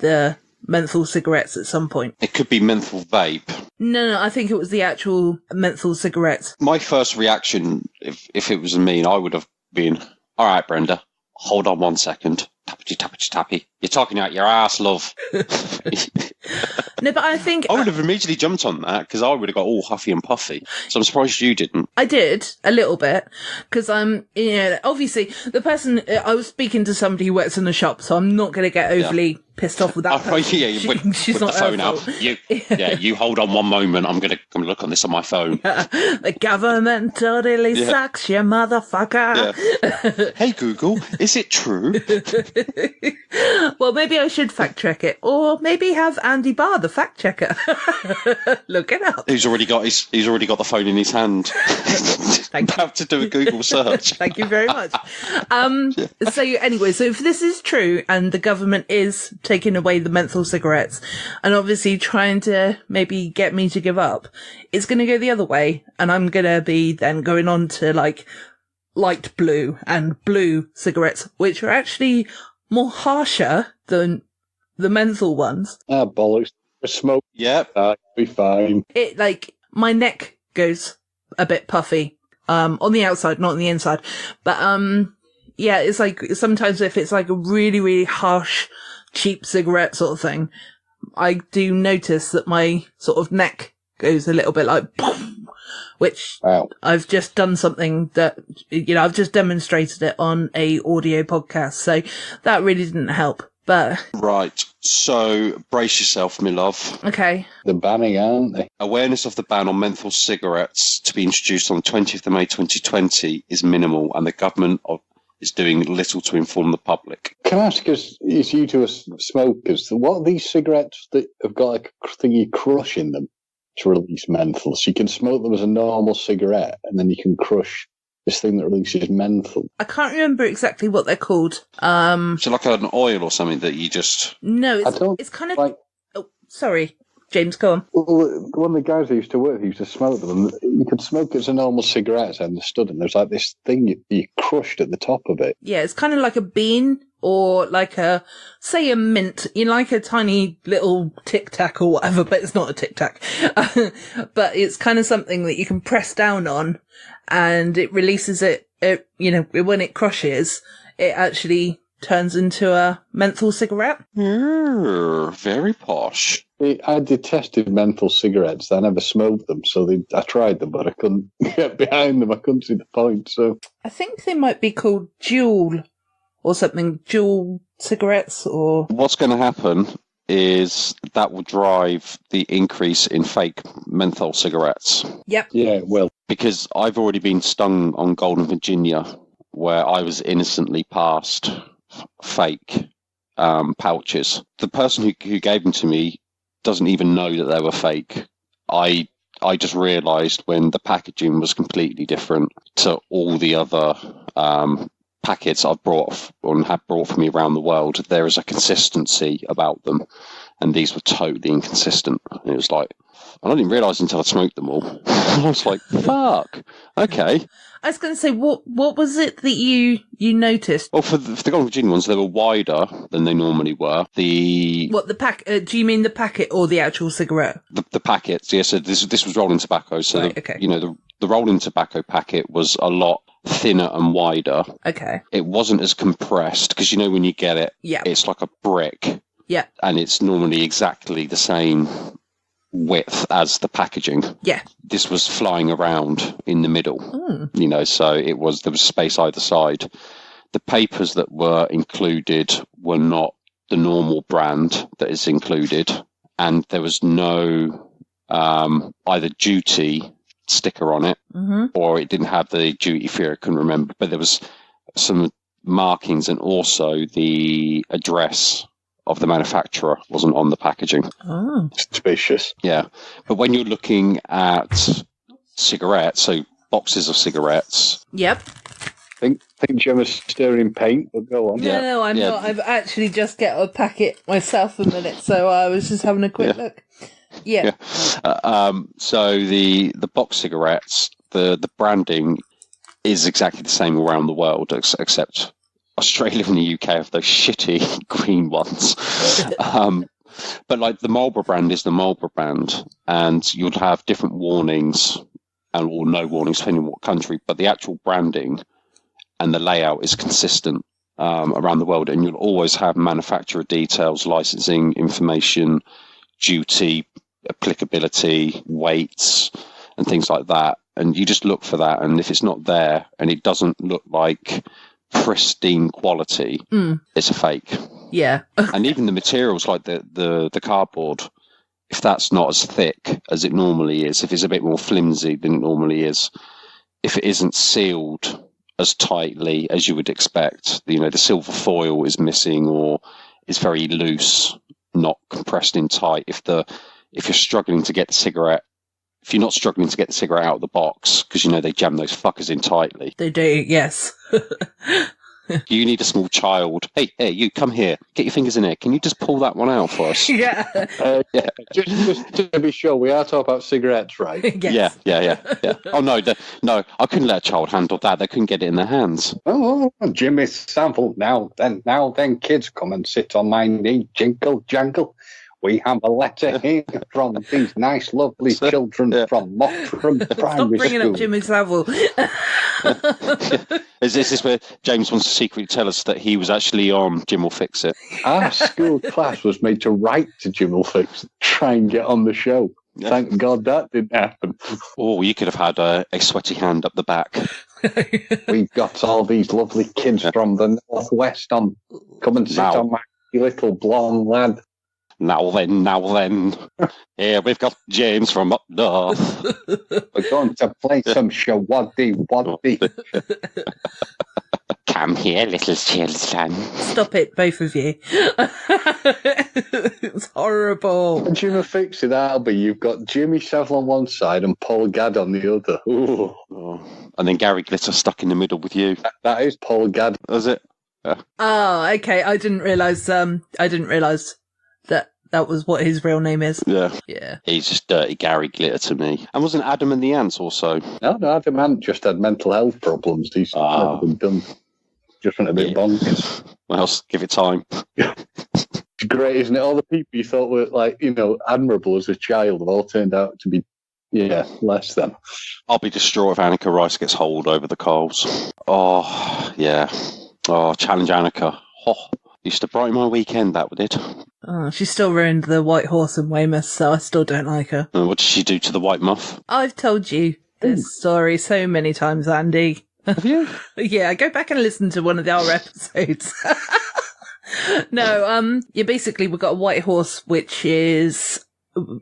the menthol cigarettes at some point. It could be menthol vape. No, I think it was the actual menthol cigarettes. My first reaction, if it was me, I would have been, all right, Brenda, hold on 1 second. Tappity. You're talking out your ass, love. No, but I think... I would have immediately jumped on that because I would have got all huffy and puffy. So I'm surprised you didn't. I did, a little bit. Because obviously, the person... I was speaking to somebody who works in the shop, so I'm not going to get overly pissed off with that person. Yeah, she's with not the phone out. You hold on 1 moment. I'm going to look on this on my phone. The government totally sucks, you motherfucker. Yeah. Hey, Google, is it true? Well, maybe I should fact check it, or maybe have Andy Barr, the fact checker, look it up. He's already got the phone in his hand. Thank you. Have to do a Google search. Thank you very much. So anyway, so if this is true and the government is taking away the menthol cigarettes and obviously trying to maybe get me to give up, it's going to go the other way, and I'm going to be then going on to like light blue and blue cigarettes, which are actually more harsher than the menthol ones. Bollocks. Smoke. Yep. Be fine. It, like, my neck goes a bit puffy, on the outside, not on the inside. But, yeah, it's like, sometimes if it's like a really, really harsh, cheap cigarette sort of thing, I do notice that my sort of neck goes a little bit like, boom, which I've just done something that, I've just demonstrated it on a audio podcast. So that really didn't help. But right, so brace yourself, my love. Okay. They're banning, aren't they? Awareness of the ban on menthol cigarettes to be introduced on the 20th of May 2020 is minimal, and the government is doing little to inform the public. Can I ask, as you two are smokers, what are these cigarettes that have got like a thing you crush in them to release menthol? So you can smoke them as a normal cigarette, and then you can crush this thing that releases menthol. I can't remember exactly what they're called. So like an oil or something that you just... No, it's kind of... like... Oh, sorry. James, go on. Well, one of the guys I used to work with used to smoke them, and you could smoke it as a normal cigarette, I understood, and there's like this thing you crushed at the top of it. Yeah, it's kind of like a bean, or like a mint, like a tiny little Tic Tac or whatever, but it's not a Tic Tac. But it's kind of something that you can press down on, and it releases it, when it crushes, it actually turns into a menthol cigarette. Very posh. I detested menthol cigarettes. I never smoked them, so I tried them, but I couldn't get behind them. I couldn't see the point. So I think they might be called Juul or something, Juul cigarettes. Or what's going to happen is that will drive the increase in fake menthol cigarettes. Yep. Yeah, well, because I've already been stung on Golden Virginia, where I was innocently passed fake pouches. The person who gave them to me doesn't even know that they were fake. I just realised when the packaging was completely different to all the other packets I've brought and have brought for me around the world. There is a consistency about them, and these were totally inconsistent. And it was like, I didn't realise until I smoked them all. I was like, fuck, okay. I was going to say, what was it that you noticed? Well, for the Golden Virginia ones, they were wider than they normally were. Do you mean the packet or the actual cigarette? The packets, yeah. So this was rolling tobacco. So right, okay. The rolling tobacco packet was a lot thinner and wider. Okay. It wasn't as compressed because when you get it, it's like a brick. Yeah. And it's normally exactly the same width as the packaging. Yeah. This was flying around in the middle. So there was space either side. The papers that were included were not the normal brand that is included, and there was no either duty sticker on it, or it didn't have the duty free. I couldn't remember, but there was some markings, and also the address of the manufacturer wasn't on the packaging. Oh. Suspicious. Yeah. But when you're looking at cigarettes, so boxes of cigarettes. Yep. I think Gemma's stirring paint, but go on. No, I'm not. I've actually just get a packet myself a minute, so I was just having a quick look. Yeah. So the box cigarettes, the branding is exactly the same around the world, except Australia and the UK have those shitty green ones. But like the Marlboro brand is the Marlboro brand, and you'll have different warnings or no warnings depending on what country, but the actual branding and the layout is consistent around the world, and you'll always have manufacturer details, licensing information, duty, applicability, weights, and things like that. And you just look for that, and if it's not there and it doesn't look like pristine quality, it's a fake. Yeah. And even the materials, like the cardboard, if that's not as thick as it normally is, if it's a bit more flimsy than it normally is, if it isn't sealed as tightly as you would expect, the silver foil is missing or is very loose, not compressed in tight. If you're struggling to get the cigarette, if you're not struggling to get the cigarette out of the box, because they jam those fuckers in tightly. They do, yes. You need a small child. Hey, you come here. Get your fingers in here. Can you just pull that one out for us? Yeah. Yeah. Just to be sure, we are talking about cigarettes, right? Yes. Yeah. Oh no, I couldn't let a child handle that. They couldn't get it in their hands. Oh, Jimmy's sample. Now then, kids, come and sit on my knee. Jingle jangle. We have a letter here from these nice, lovely children from Mottram Primary School. Stop bringing up Jimmy Savile. Is this where James wants to secretly tell us that he was actually on Jim Will Fix It? Our school class was made to write to Jim Will Fix It, try and get on the show. Yeah. Thank God that didn't happen. Oh, you could have had a sweaty hand up the back. We've got all these lovely kids from the Northwest on. Come and sit on my little blonde lad. Now then. Here we've got James from up north. We're going to play some shawaddy waddy. Come here, little children. Stop it, both of you. It's horrible. And Jimmy Fixie, that'll be, you've got Jimmy Savile on one side and Paul Gadd on the other. Ooh. Oh. And then Gary Glitter stuck in the middle with you. That is Paul Gadd. Is it? Yeah. Oh, okay. I didn't realise that was what his real name is. Yeah. Yeah. He's just dirty Gary Glitter to me. And wasn't Adam and the Ants also? No, Adam Ant just had mental health problems. He's never been done. Just went a bit bonkers. Well, give it time. It's great, isn't it? All the people you thought were, like, you know, admirable as a child have all turned out to be, less than. I'll be distraught if Annika Rice gets holed over the coals. Oh, yeah. Oh, challenge Annika. Oh, used to brighten my weekend, that did. Oh, she still ruined the White Horse in Weymouth, so I still don't like her. What did she do to the White Muff? I've told you this story so many times, Andy. Have you? Yeah, go back and listen to one of our episodes. No, basically we've got a White Horse, which is,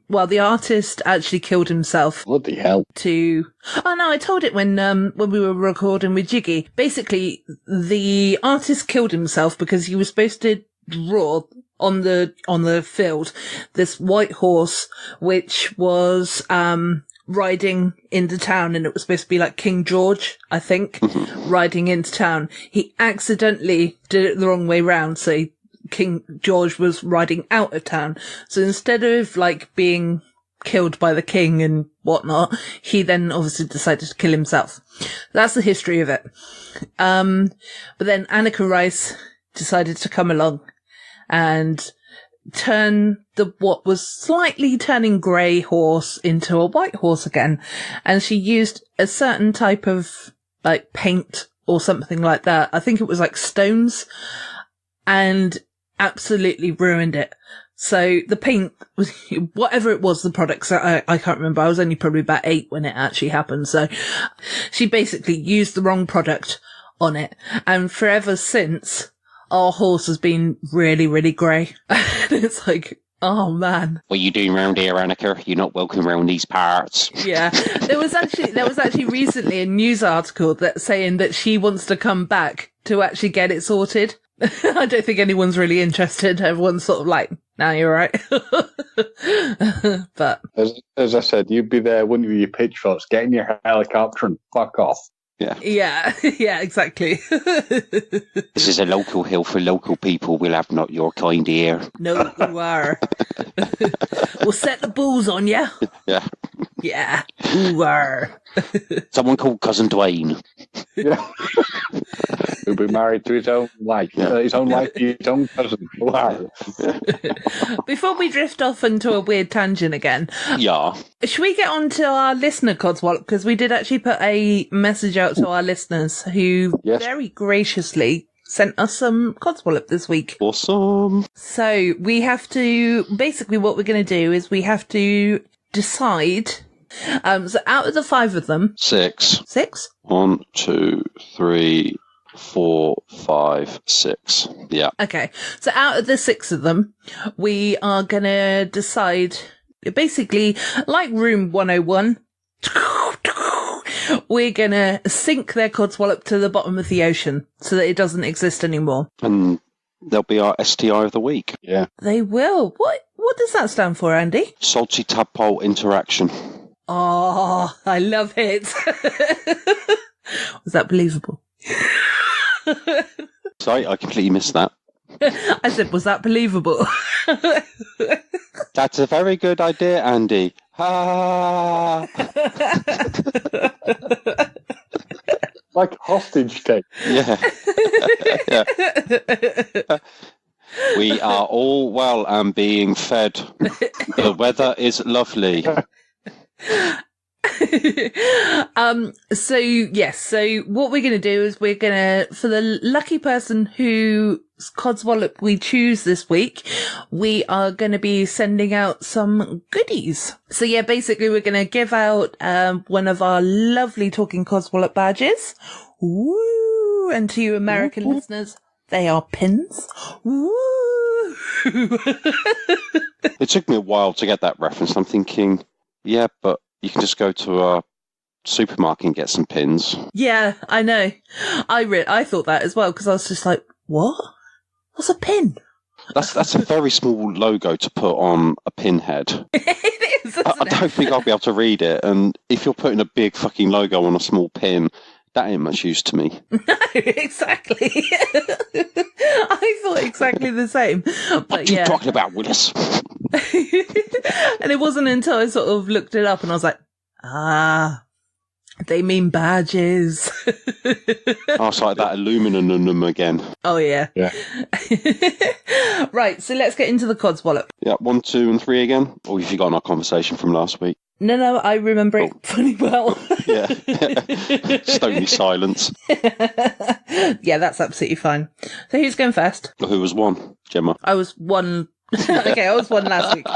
well, the artist actually killed himself. Bloody hell. Oh no, I told it when we were recording with Jiggy. Basically, the artist killed himself because he was supposed to draw on the field this white horse, which was, riding into town, and it was supposed to be like King George, I think, riding into town. He accidentally did it the wrong way round, so King George was riding out of town. So instead of like being killed by the king and whatnot, he then obviously decided to kill himself. That's the history of it. But then Annika Rice decided to come along and turn what was slightly turning grey horse into a white horse again. And she used a certain type of like paint or something like that. I think it was like stones, and absolutely ruined it. So the paint was, whatever it was, the products, I can't remember. I was only probably about 8 when it actually happened. So she basically used the wrong product on it. And forever since, our horse has been really, really grey. It's like, oh man. What are you doing round here, Annika? You're not welcome round these parts. Yeah. There was actually recently a news article that saying that she wants to come back to actually get it sorted. I don't think anyone's really interested. Everyone's sort of like, "No, you're right." But as I said, you'd be there, wouldn't you, with your pitchforks, get in your helicopter and fuck off. Yeah, exactly. This is a local hill for local people. We'll have not your kind here. No, you are. We'll set the bulls on you. Yeah. Yeah, you are. Someone called Cousin Dwayne. Yeah. Who'll be married to his own wife. His own wife, his own cousin. Wow. Before we drift off into a weird tangent again, should we get on to our listener Codswallop? Because we did actually put a message out to our listeners who very graciously sent us some Codswallop this week. Awesome. So we have to, basically what we're going to do is we have to decide. So out of the 5 of them. 6. 6? 1, 2, 3, 4, 5, 6. Yeah. Okay. So out of the 6 of them, we are going to decide, basically, like Room 101, we're going to sink their Codswallop to the bottom of the ocean so that it doesn't exist anymore. And they'll be our STI of the week. Yeah. They will. What does that stand for, Andy? Salty tadpole interaction. Oh, I love it. Was that believable? Sorry, I completely missed that. I said, was that believable? That's a very good idea, Andy. Ha! Like hostage take. Yeah. Yeah. We are all well and being fed. The weather is lovely. So what we're going to do is we're going to, for the lucky person whose Codswallop we choose this week, we are going to be sending out some goodies. So yeah, basically we're going to give out one of our lovely Talking Codswallop badges. Woo! And to you American listeners, they are pins. Woo! It took me a while to get that reference. I'm thinking, yeah, but you can just go to our supermarket and get some pins. Yeah, I know. I thought that as well, because I was just like, what? What's a pin? That's a very small logo to put on a pinhead. It is, I don't think I'll be able to read it. And if you're putting a big fucking logo on a small pin, that ain't much use to me. No, exactly. I thought exactly the same. But what are you talking about, Willis? And it wasn't until I sort of looked it up and I was like, they mean badges. Oh, it's like that aluminum again. Oh, yeah. Yeah. Right, so let's get into the Codswallop. Yeah, 1, 2, and 3 again. Or have you forgotten our conversation from last week? No, I remember it pretty well. Yeah. Stony silence. Yeah, that's absolutely fine. So who's going first? Who was 1? Gemma. I was 1. Okay, I was 1 last week.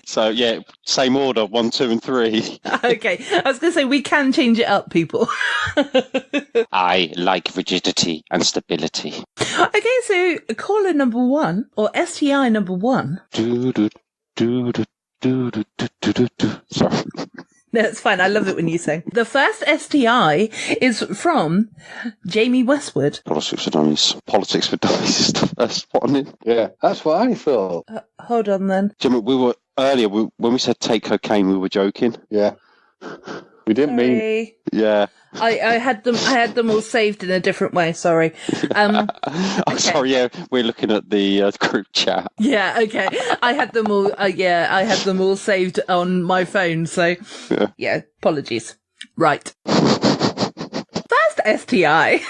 So, yeah, same order, 1, 2, and 3. Okay, I was going to say, we can change it up, people. I like rigidity and stability. Okay, so caller number 1, or STI number 1. Sorry. No, it's fine. I love it when you sing. The first STI is from Jamie Westwood. Politics for Dummies. Politics for Dummies is the first one. Yeah, that's what I thought. Hold on then. Jimmy, we were earlier, when we said take cocaine, we were joking. Yeah. We didn't mean... Sorry. Yeah. I had them all saved in a different way, sorry. Okay. Sorry, yeah, we're looking at the group chat. Yeah, okay. I had them all I had them all saved on my phone, so yeah, apologies. Right. First STI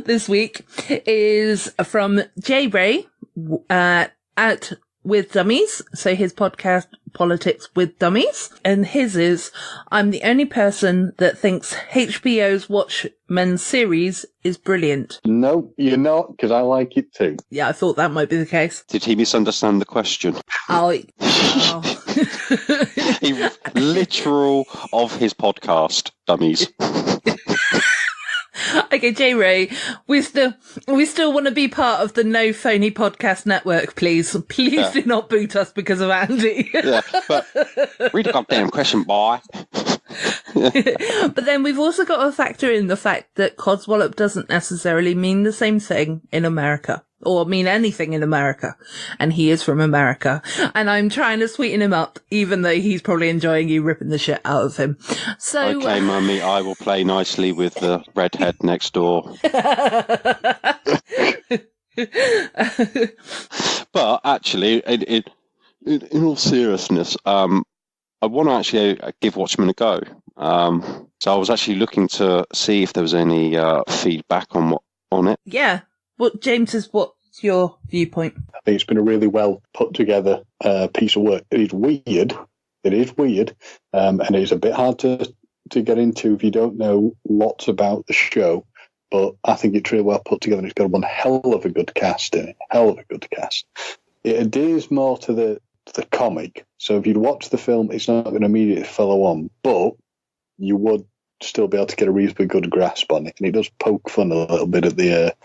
this week is from JayRay at With Dummies, so his podcast Politics with Dummies, and his is, I'm the only person that thinks HBO's Watchmen series is brilliant. No, you're not, because I like it too. Yeah, I thought that might be the case. Did he misunderstand the question? He literal of his podcast, Dummies. Okay, JayRay, we still want to be part of the No Phony Podcast Network, please. Please do not boot us because of Andy. Yeah, but read a goddamn question, boy. But then we've also got to factor in the fact that Codswallop doesn't necessarily mean the same thing in America, or mean anything in America, and he is from America, and I'm trying to sweeten him up, even though he's probably enjoying you ripping the shit out of him. So, okay, Mummy, I will play nicely with the redhead next door. But actually, in all seriousness, I want to actually give Watchmen a go. So I was actually looking to see if there was any feedback on it. Yeah. What's your viewpoint? I think it's been a really well put together piece of work. It is weird, and it is a bit hard to get into if you don't know lots about the show. But I think it's really well put together, and it's got one hell of a good cast in it. Hell of a good cast. It adheres more to the comic, so if you'd watch the film, it's not going to immediately follow on, but you would still be able to get a reasonably good grasp on it, and it does poke fun a little bit at the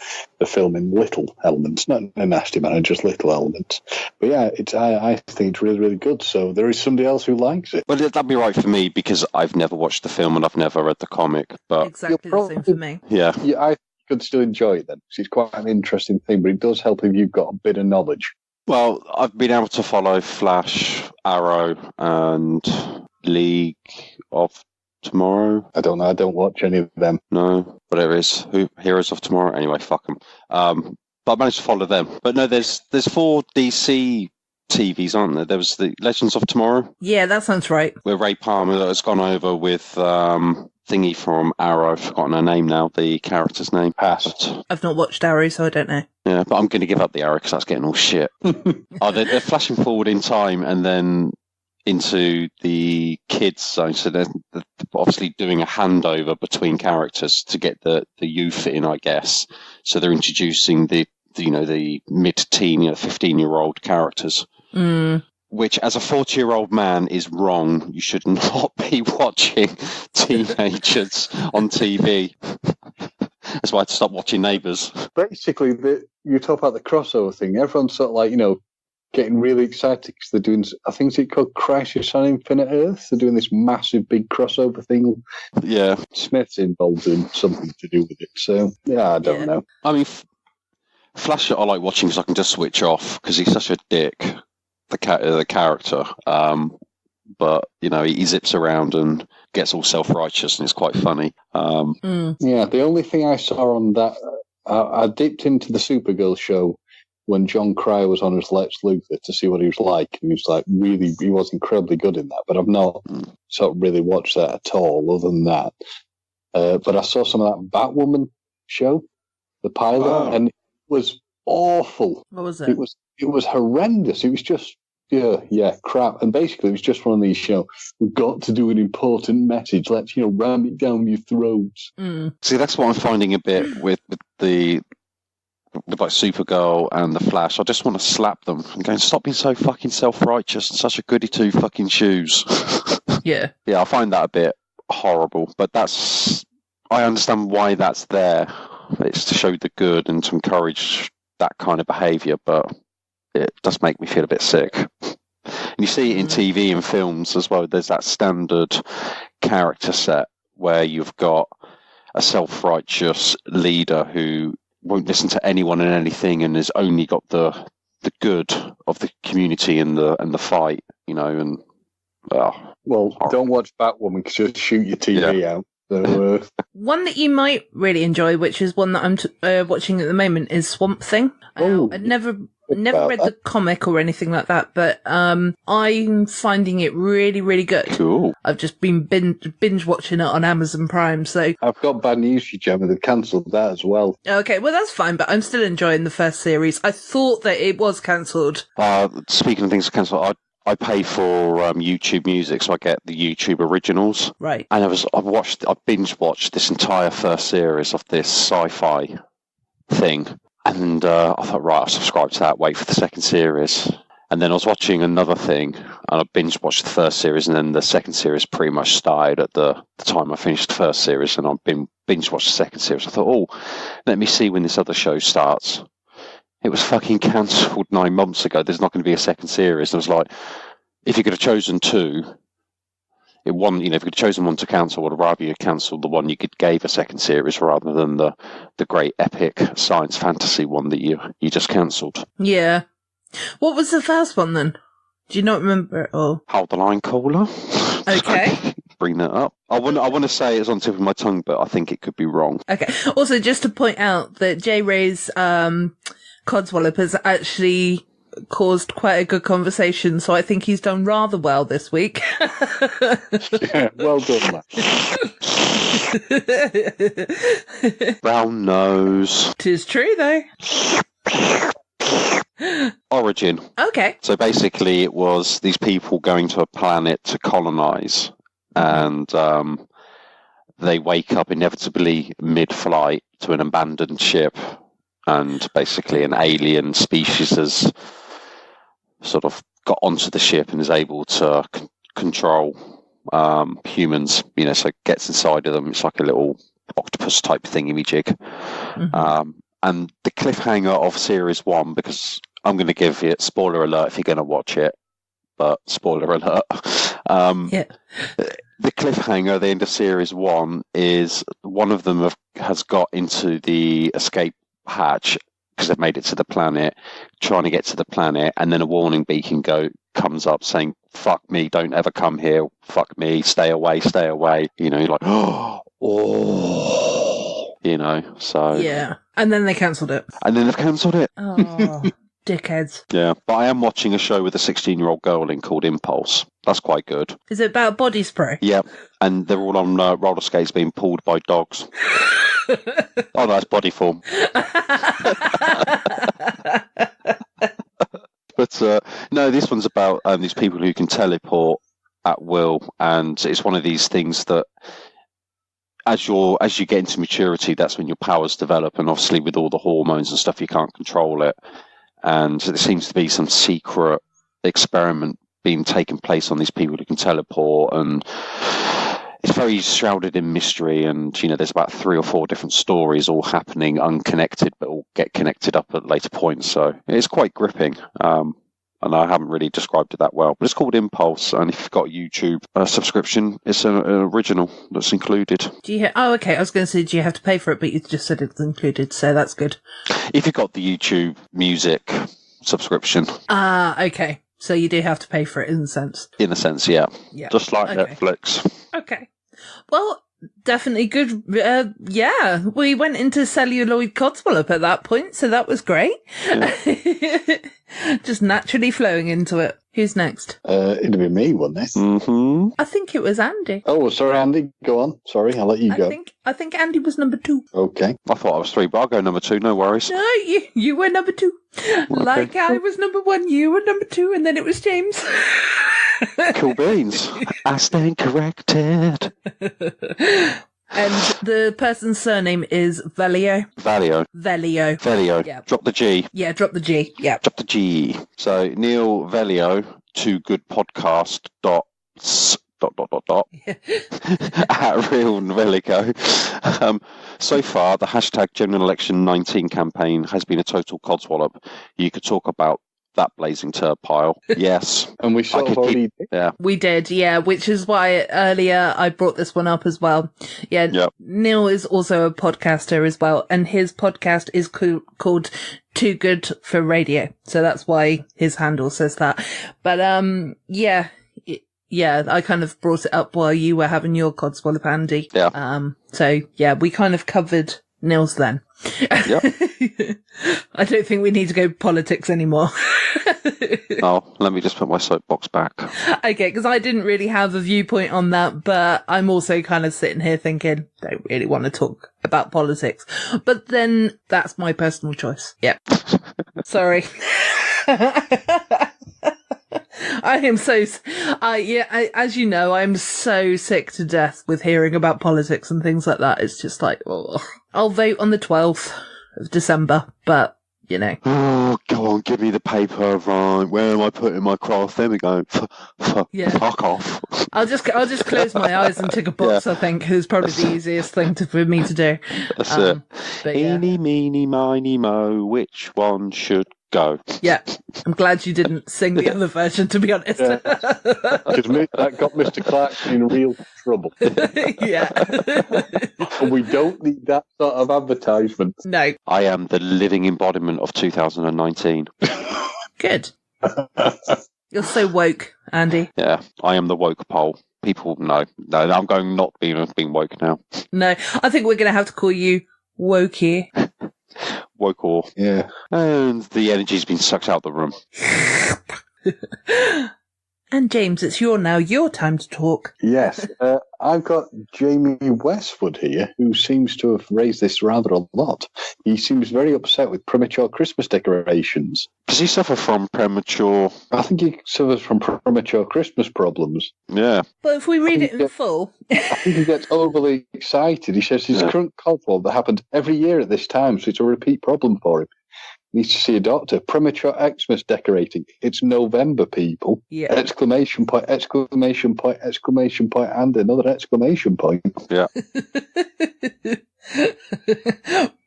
film in little elements, not in a nasty manner, just little elements. But yeah, I think it's really, really good. So there is somebody else who likes it. Well, that'd be right for me because I've never watched the film and I've never read the comic. But exactly the same for me. Yeah, I could still enjoy it then. It's quite an interesting thing, but it does help if you've got a bit of knowledge. Well, I've been able to follow Flash, Arrow, and League of Tomorrow. I don't know. I don't watch any of them. No, whatever it is. Heroes of Tomorrow? Anyway, fuck them. But I managed to follow them. But no, there's 4 DC TVs, aren't there? There was the Legends of Tomorrow. Yeah, that sounds right. Where Ray Palmer has gone over with thingy from Arrow. I've forgotten her name now, the character's name. Past. I've not watched Arrow, so I don't know. Yeah, but I'm going to give up the Arrow because that's getting all shit. They're flashing forward in time and then into the kids zone, so they're obviously doing a handover between characters to get the youth in, I guess. So they're introducing the mid-teen, 15-year-old characters. Which, as a 40-year-old man, is wrong. You should not be watching teenagers on TV. That's why I had to stop watching Neighbours. Basically, you talk about the crossover thing. Everyone's sort of like, getting really excited because they're doing, I think it's called Crisis on Infinite Earth. They're doing this massive big crossover thing. Yeah. Smith's involved in something to do with it. So, yeah, I don't know. I mean, Flash I like watching because I can just switch off because he's such a dick, the character. But, you know, he zips around and gets all self-righteous and it's quite funny. Yeah, the only thing I saw on that, I dipped into the Supergirl show when John Cryer was on as Lex Luthor to see what he was like. He was like he was incredibly good in that, but I've not sort of really watched that at all other than that. But I saw some of that Batwoman show, the pilot, and it was awful. What was it? It was horrendous. It was just, crap. And basically it was just one of these, we've got to do an important message. Let's, ram it down your throats. See, that's what I'm finding a bit with like Supergirl and the Flash. I just want to slap them and go, stop being so fucking self-righteous and such a goody two fucking shoes. Yeah. Yeah, I find that a bit horrible, but I understand why that's there. It's to show the good and to encourage that kind of behaviour, but it does make me feel a bit sick. And you see it in TV and films as well. There's that standard character set where you've got a self-righteous leader who won't listen to anyone and anything and has only got the good of the community and the fight, and don't watch Batwoman because you'll shoot your TV out. So, one that you might really enjoy, which is one that I'm watching at the moment, is Swamp Thing. I've never read the comic or anything like that, but I'm finding it really, really good. Cool. I've just been binge watching it on Amazon Prime, so... I've got bad news for you, Gemma. They've cancelled that as well. Okay, well, that's fine, but I'm still enjoying the first series. I thought that it was cancelled. Speaking of things cancelled, I pay for YouTube Music, so I get the YouTube originals. Right. And I binge watched this entire first series of this sci-fi thing. And I thought, right, I'll subscribe to that, wait for the second series. And then I was watching another thing, and I binge watched the first series, and then the second series pretty much started at the time I finished the first series, and I've been binge watched the second series. I thought, let me see when this other show starts. It was fucking cancelled 9 months ago. There's not going to be a second series. And I was like, if you could have chosen two, if you could have chosen one to cancel, I would rather you cancelled the one you gave a second series rather than the great epic science fantasy one that you just cancelled. Yeah. What was the first one then? Do you not remember it all? Hold the line, caller. Okay. Bring that up. I want to say it's on the tip of my tongue, but I think it could be wrong. Okay. Also, just to point out that JayRay's Codswallop has actually caused quite a good conversation, so I think he's done rather well this week. Yeah, well done, man. Brown nose. 'Tis true, though. Origin. Okay. So basically it was these people going to a planet to colonize, and they wake up inevitably mid-flight to an abandoned ship, and basically an alien species has sort of got onto the ship and is able to control humans, so it gets inside of them. It's like a little octopus type thingy-majig. Mm-hmm. And the cliffhanger of series 1, because I'm going to give it spoiler alert if you're going to watch it, but spoiler alert. Yeah. The cliffhanger at the end of series 1 is one of them has got into the escape hatch because they've made it to the planet, trying to get to the planet, and then a warning beacon comes up saying, fuck me, don't ever come here, fuck me, stay away, you're like, so... Yeah, and then they cancelled it. And then they've cancelled it. Oh, dickheads. Yeah, but I am watching a show with a 16-year-old girl in called Impulse. That's quite good. Is it about body spray? Yep, and they're all on roller skates being pulled by dogs. Oh, that's body form. But no, this one's about these people who can teleport at will, and it's one of these things that as you get into maturity, that's when your powers develop, and obviously with all the hormones and stuff, you can't control it. And there seems to be some secret experiment being taken place on these people who can teleport, and it's very shrouded in mystery, and there's about 3 or 4 different stories all happening unconnected but all get connected up at later points, so it's quite gripping. And I haven't really described it that well, but it's called Impulse. And if you've got a YouTube subscription, it's an original that's included. Do you? Oh, okay. I was going to say, do you have to pay for it? But you just said it's included, so that's good. If you've got the YouTube Music subscription. Okay. So you do have to pay for it in a sense. In a sense, yeah. Just like Netflix. Okay. Well, definitely good. Yeah, we went into celluloid Codswallop at that point, so that was great. Yeah. Just naturally flowing into it. Who's next? It'd be me, wouldn't it? Mm-hmm. I think it was Andy. Oh, sorry, Andy. Go on. Sorry, I'll let you go. I think Andy was number 2. Okay. I thought I was 3, but I'll go number 2. No worries. No, you were number 2. Okay. Like I was number 1, you were number 2, and then it was James. Cool beans. I stand corrected. And the person's surname is Veglio. Veglio. Yeah. Drop the G. Yeah, drop the G. Yeah. Drop the G. So Neal Veglio, toogoodpodcast. ... at Real Veglio. So far, the hashtag General Election 19 campaign has been a total codswallop. You could talk about that blazing turd pile. Yes. And we sort of already did. Yeah. We did, yeah, which is why earlier I brought this one up as well. Yeah. Yep. Neal is also a podcaster as well, and his podcast is called Too Good for Radio. So that's why his handle says that. But, yeah, I kind of brought it up while you were having your Codswallop, Andy. Yeah. So yeah, we kind of covered Neal's then. Yep. I don't think we need to go politics anymore. Oh, let me just put my soapbox back. Okay, because I didn't really have a viewpoint on that, but I'm also kind of sitting here thinking, don't really want to talk about politics. But then that's my personal choice. Yep. Sorry. I am so, as you know, I'm so sick to death with hearing about politics and things like that. It's just like, oh, I'll vote on the 12th of December, but, you know. Oh, go on, give me the paper, right? Where am I putting my cross? There we go. Fuck off. I'll just close my eyes and tick a box, I think, is probably the easiest thing for me to do. That's it. But, eeny, meeny, miny, mo, which one should go? Yeah, I'm glad you didn't sing the other version, to be honest. Yeah. That got Mr. Clark in real trouble. Yeah. And we don't need that sort of advertisement. No. I am the living embodiment of 2019. Good. You're so woke, Andy. Yeah, I am the woke pole. People, no, I'm going not being woke now. No, I think we're going to have to call you Wokey. Woke or. Yeah. And the energy's been sucked out the room. And James, it's your time to talk. Yes. I've got Jamie Westwood here, who seems to have raised this rather a lot. He seems very upset with premature Christmas decorations. Does he suffer from premature... I think he suffers from premature Christmas problems. Yeah. But if we read it in full... I think he gets overly excited. He says his current codswallop that happened every year at this time, so it's a repeat problem for him. Needs to see a doctor. Premature Xmas decorating. It's November, people. Yeah. Exclamation point, exclamation point, exclamation point, and another exclamation point. Yeah.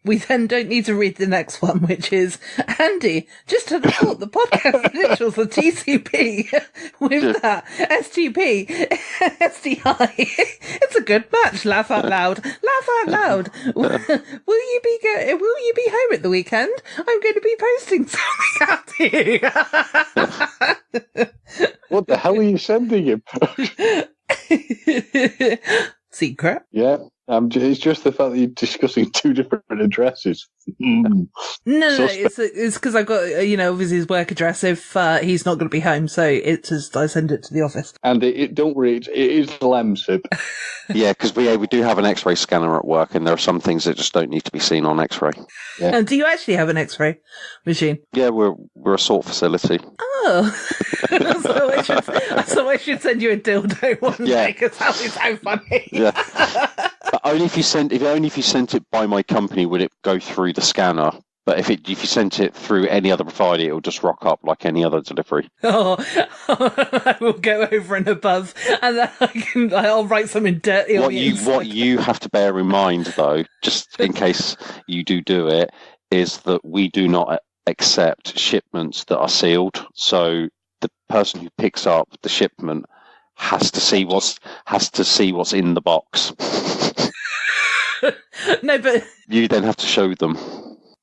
We then don't need to read the next one, which is, Andy, just had a thought, the podcast initials are TCP with that STP, STI. It's a good match. Laugh out loud. Laugh out loud. Will you be home at the weekend? I'm going to be posting something out to you. What the hell are you sending him? Secret? Yeah. It's just the fact that you're discussing two different addresses. No, it's because I've got, obviously his work address if he's not going to be home, so it's just I send it to the office. And don't worry, it is LEMSIP. Yeah, because we do have an X-ray scanner at work, and there are some things that just don't need to be seen on X-ray. Yeah. And do you actually have an X-ray machine? Yeah, we're a sort facility. Oh, so I should send you a dildo one day, because that would be so funny. Yeah. But only if you sent it by my company would it go through the scanner. But if you sent it through any other provider, it will just rock up like any other delivery. Oh, I will go over and above, and then I'll write something dirty on the inside. What you have to bear in mind, though, just in case you do it, is that we do not accept shipments that are sealed. So the person who picks up the shipment has to see what's in the box. No, but you then have to show them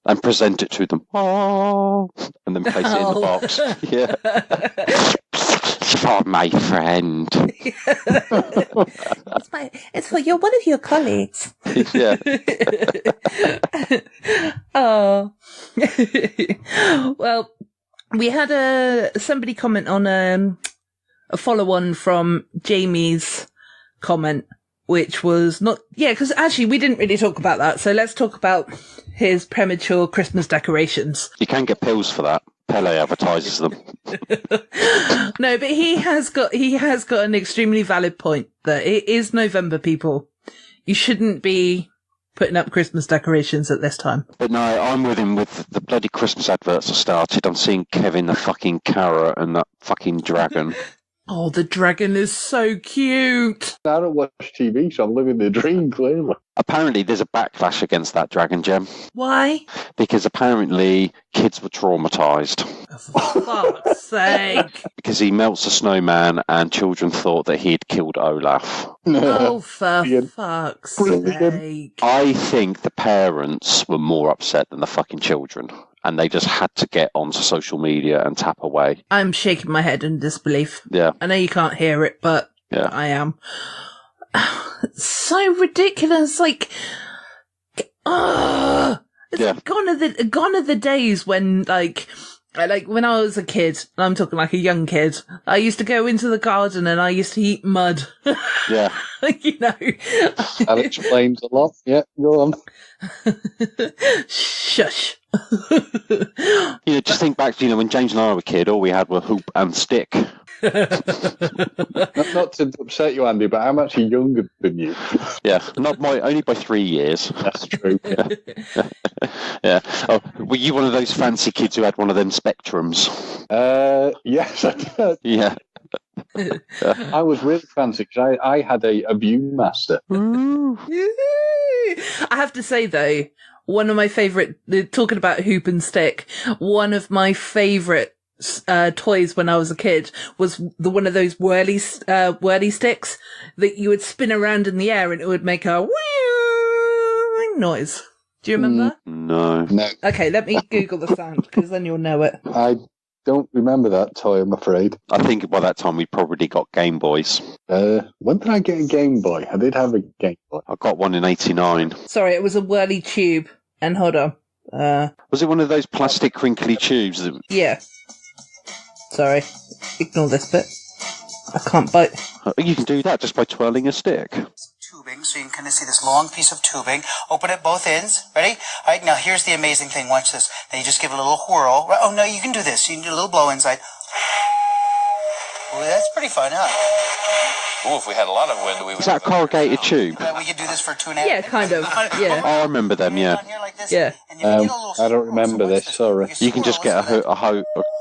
and present it to them. Oh, and then place it in the box. Yeah. For my friend. It's for one of your colleagues. Yeah. Oh. Well, we had somebody comment on a follow-on from Jamie's comment, which was not... Yeah, because actually we didn't really talk about that, so let's talk about his premature Christmas decorations. You can get pills for that. Pele advertises them. No, but he has got an extremely valid point that it is November, people. You shouldn't be putting up Christmas decorations at this time. But no, I'm with him with the bloody Christmas adverts have started. I'm seeing Kevin the fucking carrot and that fucking dragon. Oh, the dragon is so cute. I don't watch TV, so I'm living the dream, clearly. Apparently, there's a backlash against that dragon, Gem. Why? Because apparently kids were traumatised. For fuck's sake. Because he melts a snowman and children thought that he had killed Olaf. Oh, for fuck's sake. I think the parents were more upset than the fucking children. And they just had to get onto social media and tap away. I'm shaking my head in disbelief. Yeah. I know you can't hear it, but yeah. I am. It's so ridiculous. Like, it's like gone are the days when, like when I was a kid, and I'm talking like a young kid, I used to go into the garden and I used to eat mud. Yeah. You know. That explains a lot. Yeah, go on. Shush. Just think back to, when James and I were a kid, all we had were hoop and stick. Not to upset you, Andy, but I'm actually younger than you. Yeah, only by 3 years. That's true. Yeah. Yeah. Oh, were you one of those fancy kids who had one of them Spectrums? Yes, I did. Yeah. I was really fancy because I had a Viewmaster. I have to say, though, one of my favourite, talking about hoop and stick, one of my favourite toys when I was a kid was one of those whirly sticks that you would spin around in the air and it would make a whirring noise. Do you remember? No. Okay, let me Google the sound because then you'll know it. I don't remember that toy, I'm afraid. I think by that time we probably got Game Boys. When did I get a Game Boy? I did have a Game Boy. I got one in 89. Sorry, it was a whirly tube. And hold on. Was it one of those plastic crinkly tubes? Yeah. Sorry. Ignore this bit. I can't bite. You can do that just by twirling a stick. Tubing, so you can kind of see this long piece of tubing. Open at both ends. Ready? All right, now here's the amazing thing. Watch this. Now you just give it a little whirl. Oh, no, you can do this. You can do a little blow inside. Ooh, that's pretty fun, huh? Ooh, if we had a lot of wind, we would... Is that a corrugated tube? We could do this for 2.5 Yeah, kind of. Yeah. Oh, I remember them, yeah. Yeah. I don't remember this, sorry. You can just get a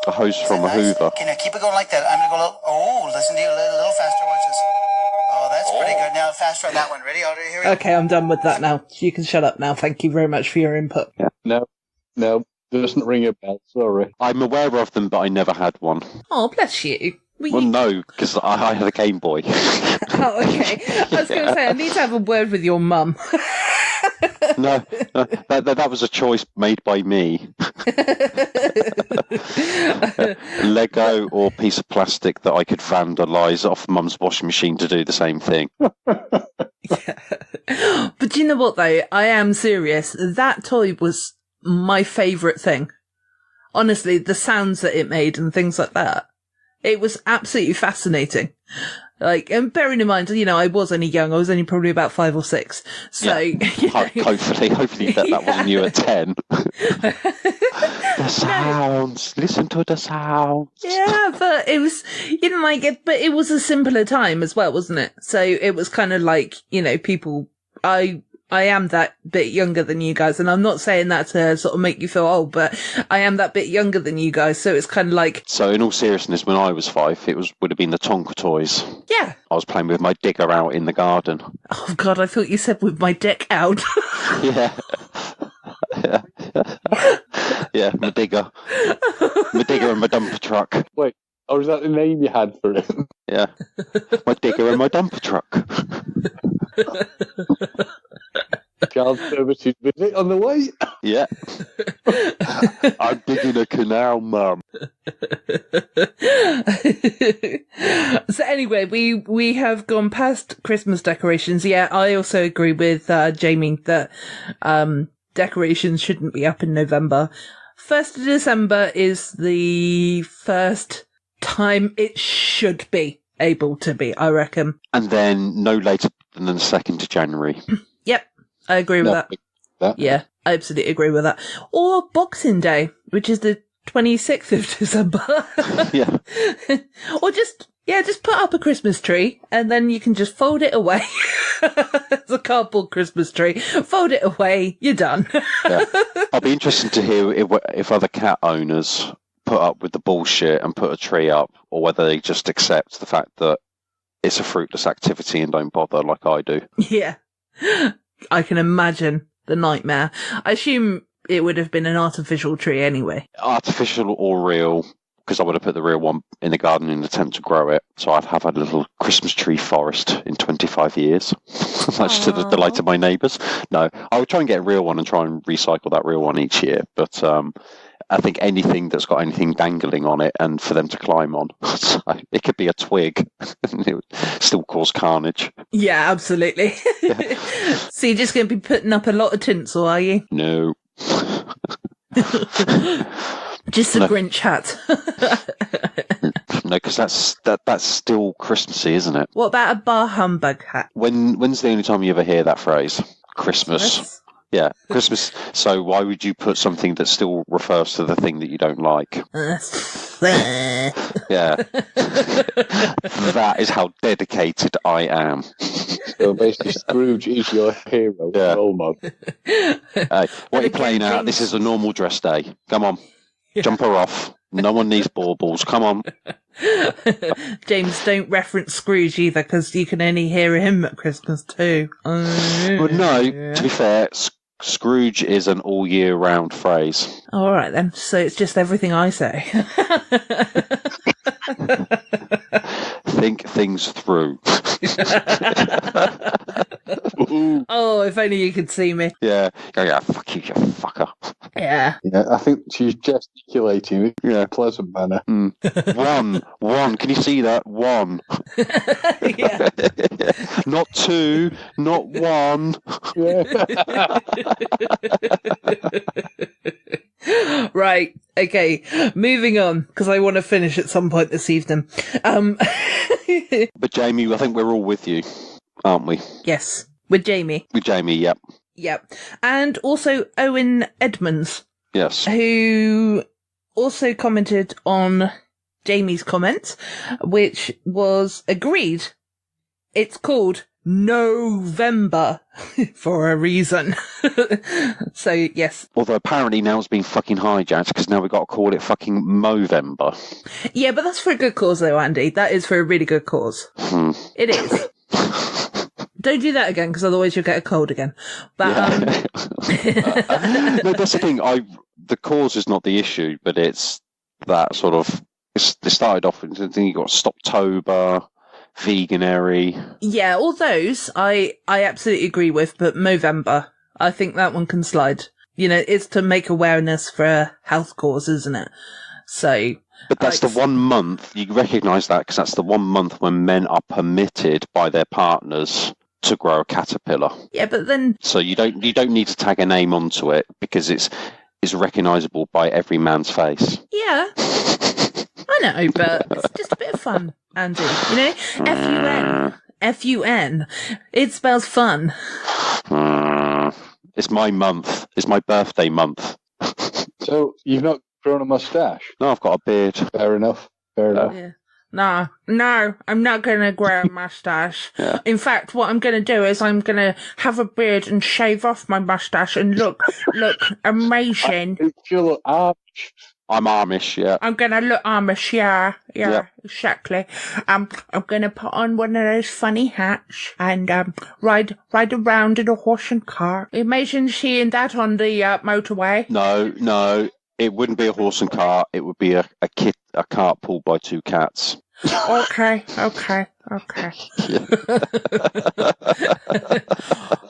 hose from a hoover. Okay, now keep it going like that. I'm going to go a little... Oh, listen to you a little faster. Watch this. Oh, that's pretty good. Now faster on that one. Ready? Here we go. Okay, I'm done with that now. You can shut up now. Thank you very much for your input. Yeah. No, doesn't ring a bell, sorry. I'm aware of them, but I never had one. Oh, bless you. Well, no, because I had a Game Boy. Oh, okay. I was going to say, I need to have a word with your mum. No, that was a choice made by me. Lego or piece of plastic that I could vandalise off Mum's washing machine to do the same thing. Yeah. But do you know what, though? I am serious. That toy was my favourite thing. Honestly, the sounds that it made and things like that. It was absolutely fascinating. Like, and bearing in mind, I was only young. I was only probably about 5 or 6. So, yeah. Hopefully that wasn't you at 10. The sounds. No. Listen to the sounds. Yeah, but it was, but it was a simpler time as well, wasn't it? So it was kind of like, people, I am that bit younger than you guys, and I'm not saying that to sort of make you feel old, but I am that bit younger than you guys, so it's kind of like... So in all seriousness, when I was 5, would have been the Tonka toys. Yeah. I was playing with my digger out in the garden. Oh, God, I thought you said with my dick out. Yeah. Yeah, my digger. My digger and my dumper truck. Wait, or is that the name you had for it? Yeah. My digger and my dumper truck. Child services visit on the way. Yeah. I'm digging a canal, Mum. So anyway, we have gone past Christmas decorations. Yeah, I also agree with Jamie that decorations shouldn't be up in November. 1st of December is the first time it should be able to be, I reckon. And then no later than the 2nd of January. Yep, I agree with that. Yeah, I absolutely agree with that. Or Boxing Day, which is the 26th of December. Yeah. Or just put up a Christmas tree and then you can just fold it away. It's a cardboard Christmas tree. Fold it away. You're done. Yeah. I'll be interested to hear if other cat owners put up with the bullshit and put a tree up, or whether they just accept the fact that it's a fruitless activity and don't bother like I do. Yeah. I can imagine the nightmare. I assume it would have been an artificial tree anyway. Artificial or real, because I would have put the real one in the garden in an attempt to grow it. So I'd have had a little Christmas tree forest in 25 years, much to the delight of my neighbours. No, I would try and get a real one and try and recycle that real one each year. But I think anything that's got anything dangling on it and for them to climb on, so it could be a twig and it would still cause carnage. Yeah, absolutely. Yeah. So you're just going to be putting up a lot of tinsel, are you? No. Just a Grinch hat. No, because that's still Christmassy, isn't it? What about a bar humbug hat? When's the only time you ever hear that phrase? Christmas. Yeah, Christmas. So why would you put something that still refers to the thing that you don't like? Yeah. That is how dedicated I am. So basically, Scrooge is your hero, role model. What are you playing at? This is a normal dress day. Come on. Yeah. Jump her off. No one needs baubles. Come on. James, don't reference Scrooge either, because you can only hear him at Christmas too. Well, no, to be fair, Scrooge is an all year round phrase. All right then. So it's just everything I say. Think things through. Oh, if only you could see me. Yeah. Yeah, fuck you, you fucker. Yeah. Yeah, I think she's gesticulating in a pleasant manner. One. Can you see that? One. Yeah. Not two, not one. Right. Okay. Moving on, because I want to finish at some point this evening. But Jamie, I think we're all with you, aren't we? Yes. With Jamie. With Jamie, yep. Yep. And also Owen Edmonds. Yes. Who also commented on Jamie's comments, which was agreed. It's called November for a reason. So, yes. Although apparently now it's been fucking hijacked because now we've got to call it fucking Movember. Yeah, but that's for a good cause though, Andy. That is for a really good cause. It is. Don't do that again, because otherwise you'll get a cold again. But no, that's the thing. The cause is not the issue, but it's that sort of. It started off with the thing you got Stoptober, Veganary. Yeah, all those I absolutely agree with, but Movember, I think that one can slide. You know, it's to make awareness for a health cause, isn't it? So. But that's the 1 month. You recognise that because that's the 1 month when men are permitted by their partners to grow a caterpillar. Yeah, but then. So you don't need to tag a name onto it because it's recognisable by every man's face. Yeah. I know, but it's just a bit of fun, Andy. You know, F-U-N. It spells fun. It's my month. It's my birthday month. So you've not grown a moustache? No, I've got a beard. Fair enough. Yeah. No, I'm not going to grow a moustache. Yeah. In fact, what I'm going to do is I'm going to have a beard and shave off my moustache and look amazing. You look Amish. I'm Amish, yeah. I'm going to look Amish, yeah, exactly. I'm going to put on one of those funny hats and ride around in a horse and cart. Imagine seeing that on the motorway. No. It wouldn't be a horse and cart. It would be a cart pulled by two cats. Okay.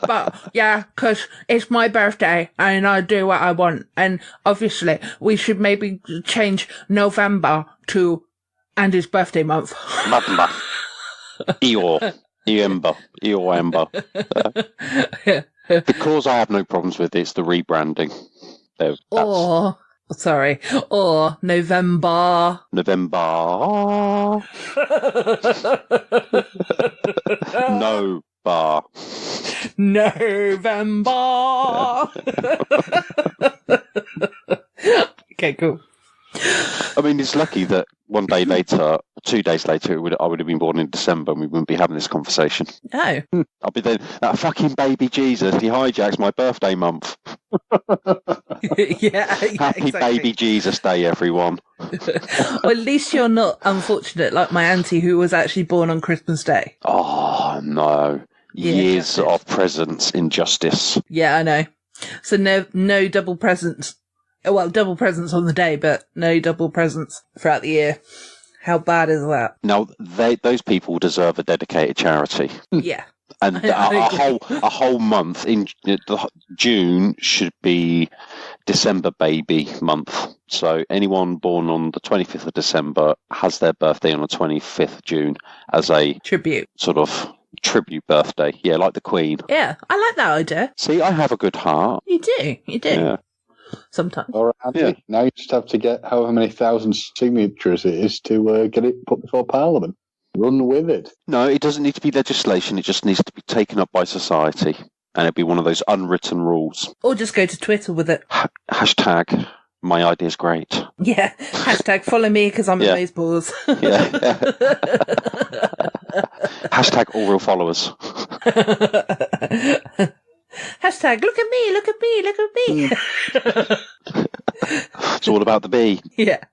But yeah, because it's my birthday and I do what I want. And obviously, we should maybe change November to Andy's birthday month. November. Eeyore. Eeyore. Because I have no problems with it, it's the rebranding. Sorry. Or November. No bar. November. Okay, cool. I mean, it's lucky that 2 days later, I would have been born in December and we wouldn't be having this conversation. Oh. I'll be there. That fucking baby Jesus, he hijacks my birthday month. Happy Baby Jesus Day, everyone. Well, at least you're not unfortunate like my auntie who was actually born on Christmas Day. Oh, no. Yeah, Years of presents, injustice. Yeah, I know. So no double presents. Well, double presents on the day, but no double presents throughout the year. How bad is that? Now, those people deserve a dedicated charity. Yeah. And a whole month in June should be December baby month. So anyone born on the 25th of December has their birthday on the 25th of June as a tribute. Sort of tribute birthday. Yeah, like the Queen. Yeah, I like that idea. See, I have a good heart. You do. Yeah. Sometimes. All right, Andy. Yeah. Now you just have to get however many thousand signatures it is to get it put before Parliament. Run with it. No, it doesn't need to be legislation. It just needs to be taken up by society. And it'd be one of those unwritten rules. Or just go to Twitter with it. Hashtag, my idea's great. Yeah. Hashtag, follow me because I'm amazeballs. Yeah. Hashtag, all real followers. Hashtag, look at me. It's all about the bee. Yeah.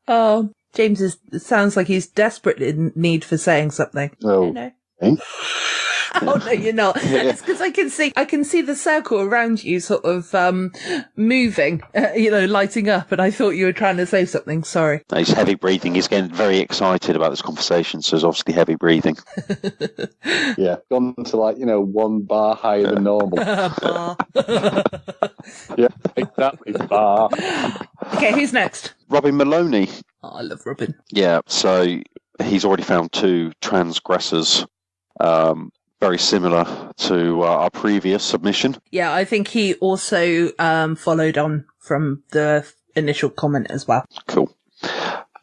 Oh, James sounds like he's desperate in need for saying something. Oh. No. Oh no, you're not. It's because I can see the circle around you sort of moving, lighting up, and I thought you were trying to say something. Sorry. No, he's heavy breathing. He's getting very excited about this conversation, so he's obviously heavy breathing. Yeah, gone to one bar higher than normal. Bar. Yeah, exactly. Bar. Okay, who's next? Robin Maloney. Oh, I love Robin. Yeah, so he's already found 2 transgressors. Very similar to our previous submission. Yeah, I think he also followed on from the initial comment as well. Cool.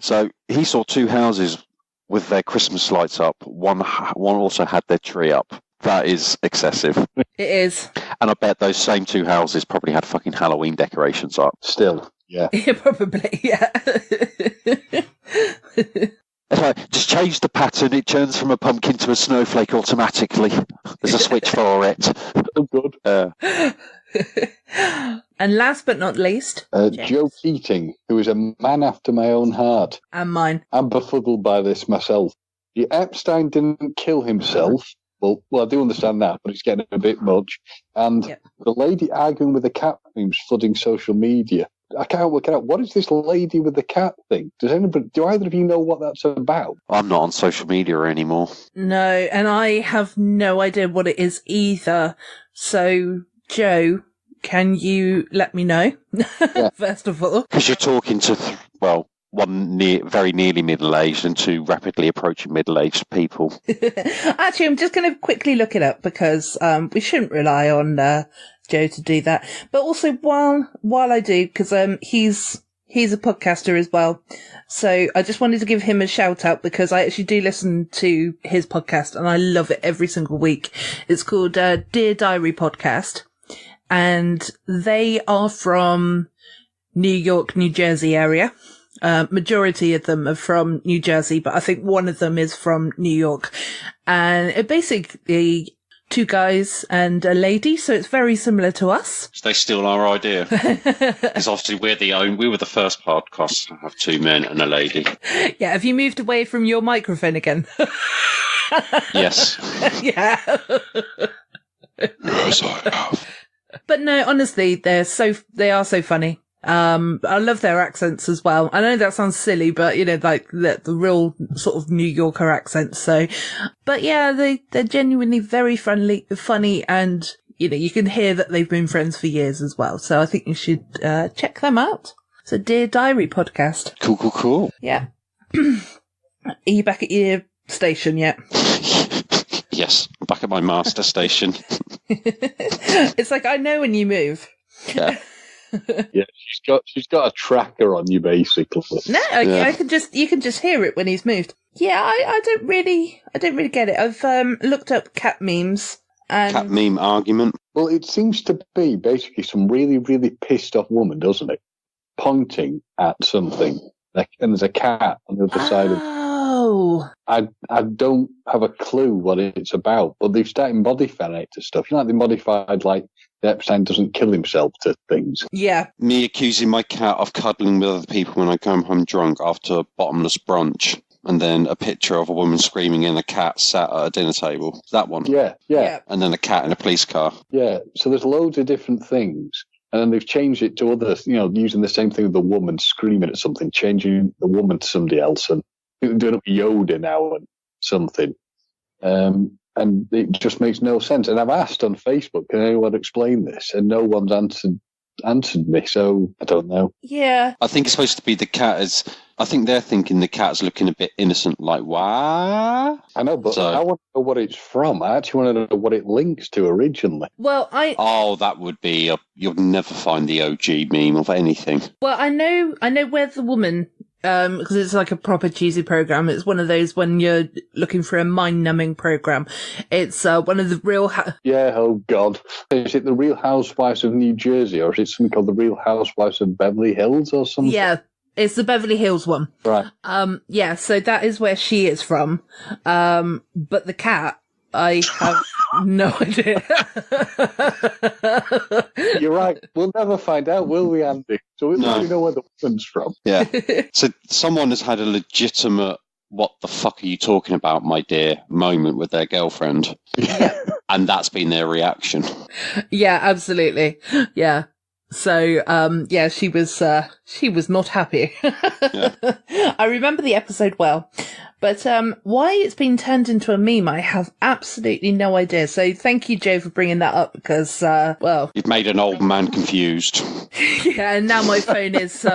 So he saw 2 houses with their Christmas lights up. One also had their tree up. That is excessive. It is. And I bet those same 2 houses probably had fucking Halloween decorations up. Still, yeah. Yeah, probably, yeah. It's like, just change the pattern, it turns from a pumpkin to a snowflake automatically. There's a switch for it. Oh, good. And last but not least, Joe Keating, who is a man after my own heart. And mine. I'm befuddled by this myself. Epstein didn't kill himself. Well, I do understand that, but it's getting a bit much. And the lady arguing with the cat who's flooding social media. I can't work it out. What is this lady with the cat thing? Do either of you know what that's about? I'm not on social media anymore. No, and I have no idea what it is either. So, Joe, can you let me know? Yeah. First of all. Because you're talking to, one very nearly middle-aged and 2 rapidly approaching middle-aged people. Actually, I'm just going to quickly look it up because we shouldn't rely on Joe to do that. But also, while I do, because he's a podcaster as well, so I just wanted to give him a shout out because I actually do listen to his podcast and I love it every single week. It's called Dear Diary Podcast, and they are from New York, New Jersey area. Majority of them are from New Jersey, but I think one of them is from New York. And it basically 2 guys and a lady, so it's very similar to us. So they steal our idea. Because obviously we were the first podcast to have 2 men and a lady. Yeah, have you moved away from your microphone again? Yes. Yeah. Yes, I have. But no, honestly, they are so funny. I love their accents as well. I know that sounds silly, but like the real sort of New Yorker accents. So, but yeah, they're genuinely very funny, and you can hear that they've been friends for years as well. So I think you should check them out. It's a Dear Diary podcast. Cool. Yeah. Are you back at your station yet? Yes, back at my master station. It's like, I know when you move. Yeah. Yeah, she's got a tracker on you, basically. No, you can just hear it when he's moved. Yeah, I don't really get it. I've looked up cat memes. And... Cat meme argument. Well, it seems to be basically some really, really pissed off woman, doesn't it? Pointing at something, and there's a cat on the other side of. Oh. I don't have a clue what it's about, but they've started modifying it to stuff. They modified like Epstein doesn't kill himself to things. Yeah. Me accusing my cat of cuddling with other people when I come home drunk after a bottomless brunch. And then a picture of a woman screaming and a cat sat at a dinner table. That one. Yeah. And then a cat in a police car. Yeah. So there's loads of different things. And then they've changed it to other, using the same thing with the woman screaming at something, changing the woman to somebody else, and doing it with Yoda now and something. And it just makes no sense. And I've asked on Facebook, can anyone explain this? And no one's answered me, so I don't know. Yeah. I think it's supposed to be the cat is... I think they're thinking the cat's looking a bit innocent, like, what? I know, but I want to know what it's from. I actually want to know what it links to originally. Well, Oh, that would be... you'll never find the OG meme of anything. Well, I know where the woman... because it's like a proper cheesy program. It's one of those when you're looking for a mind-numbing program. It's one of the Real... Yeah, oh God. Is it the Real Housewives of New Jersey, or is it something called the Real Housewives of Beverly Hills or something? Yeah, it's the Beverly Hills one. Right. Yeah, so that is where she is from. But the cat, I have no idea. You're right. We'll never find out, will we, Andy? So we don't know where the woman's from. Yeah. So someone has had a legitimate, what the fuck are you talking about, my dear, moment with their girlfriend. Yeah. And that's been their reaction. Yeah, absolutely. Yeah. So, yeah, she was not happy. Yeah. I remember the episode well, but, why it's been turned into a meme, I have absolutely no idea. So thank you, Joe, for bringing that up because, well. You've made an old man confused. Yeah, and now my phone is,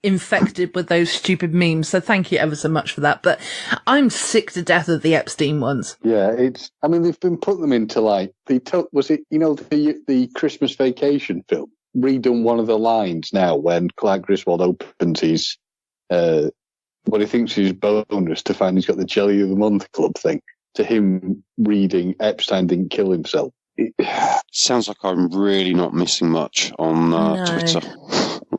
infected with those stupid memes. So thank you ever so much for that. But I'm sick to death of the Epstein ones. Yeah, they've been putting them into like, the Christmas Vacation film? Redone one of the lines now when Clark Griswold opens his what he thinks is bonus to find he's got the Jelly of the Month Club thing, to him reading Epstein didn't kill himself. Sounds like I'm really not missing much on Twitter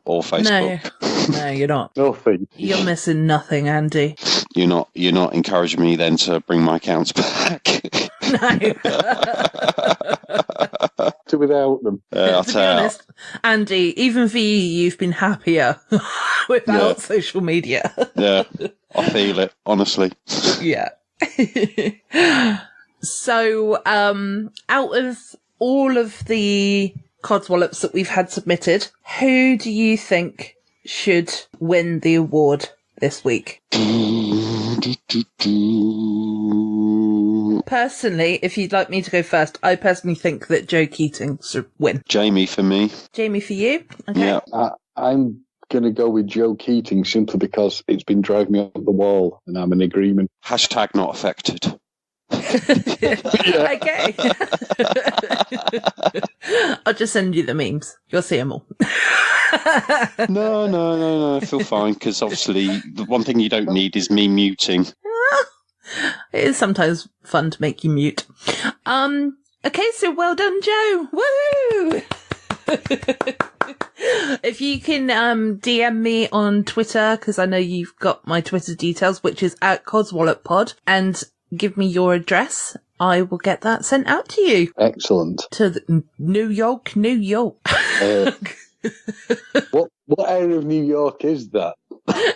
or Facebook. No, you're not. Nothing. You're missing nothing, Andy. You're not encouraging me then to bring my accounts back. No. To without them. I'll to be tell honest, Andy, even for you've been happier without social media. Yeah, I feel it, honestly. Yeah. So, out of all of the Codswallops that we've had submitted, who do you think should win the award this week? Personally, if you'd like me to go first, I personally think that Joe Keating should win. Jamie for me. Jamie for you? Okay. Yeah. I'm going to go with Joe Keating simply because it's been driving me up the wall and I'm in agreement. Hashtag not affected. Okay. I'll just send you the memes. You'll see them all. No. I feel fine because obviously the one thing you don't need is me muting. It is sometimes fun to make you mute. Okay, so well done, Joe. Woo! If you can DM me on Twitter, because I know you've got my Twitter details, which is at CodswallopPod, and give me your address, I will get that sent out to you. Excellent. To New York. What area of New York is that?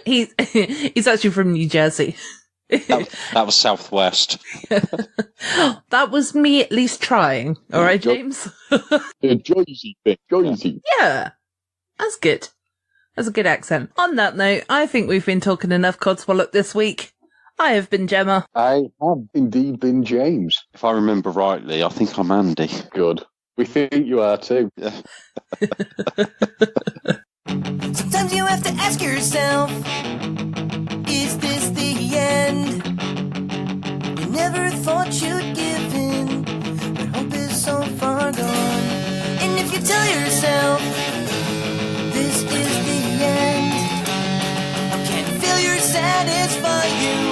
He's actually from New Jersey. That was Southwest. That was me at least trying. All right, James? Joyzy bit. Joyzy. Yeah. That's good. That's a good accent. On that note, I think we've been talking enough Codswallop this week. I have been Gemma. I have indeed been James. If I remember rightly, I think I'm Andy. Good. We think you are too. Yeah. Sometimes you have to ask yourself, is this the end? You never thought you'd give in, but hope is so far gone. And if you tell yourself, this is the end, how can failure satisfy you?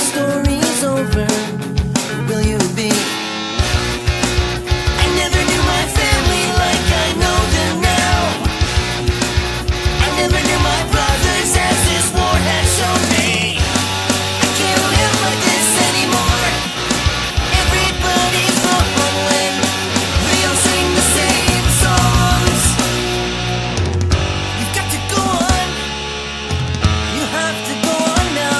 Story's over, who will you be? I never knew my family like I know them now. I never knew my brothers as this war has shown me. I can't live like this anymore. Everybody's wrong when we all sing the same songs. You've got to go on. You have to go on now.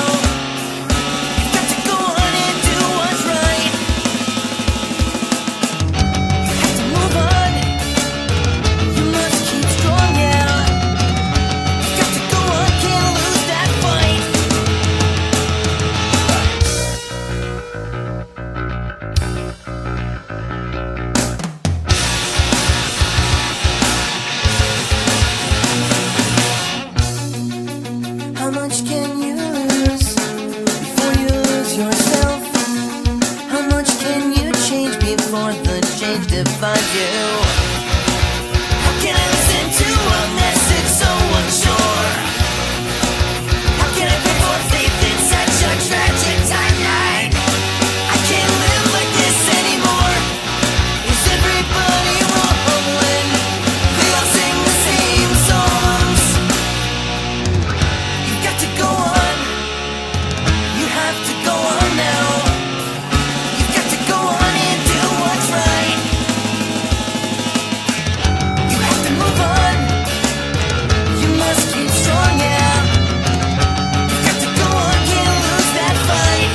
How much can you lose before you lose yourself? How much can you change before the change defines you? How can I listen to a message so unsure? How can I pray for faith in such a tragic timeline? I can't live like this anymore. Is everybody wrong when we all sing the same songs? You've got to go on. You have to go on now. You've got to go on and do what's right. You have to move on. You must keep strong, yeah. You've got to go on, can't lose that fight.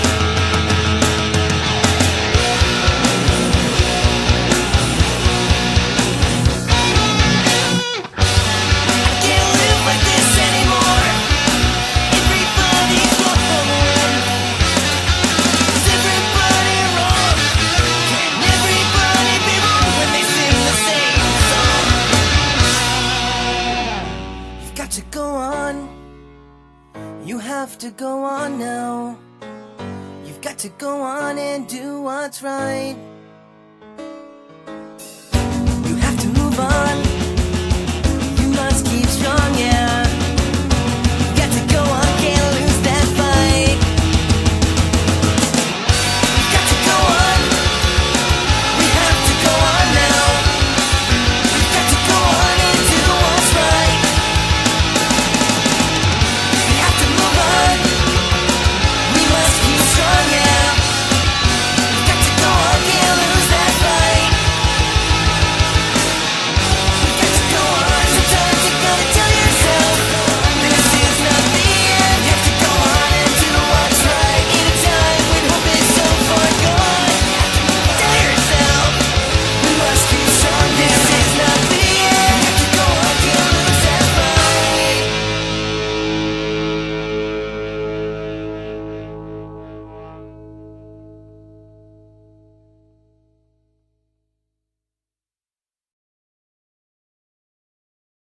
I can't live like this anymore. Everybody's wrong. Is everybody wrong? Can everybody be wrong when they sing the same song? You've got to go on. You have to go on now. You've got to go on and do what's right.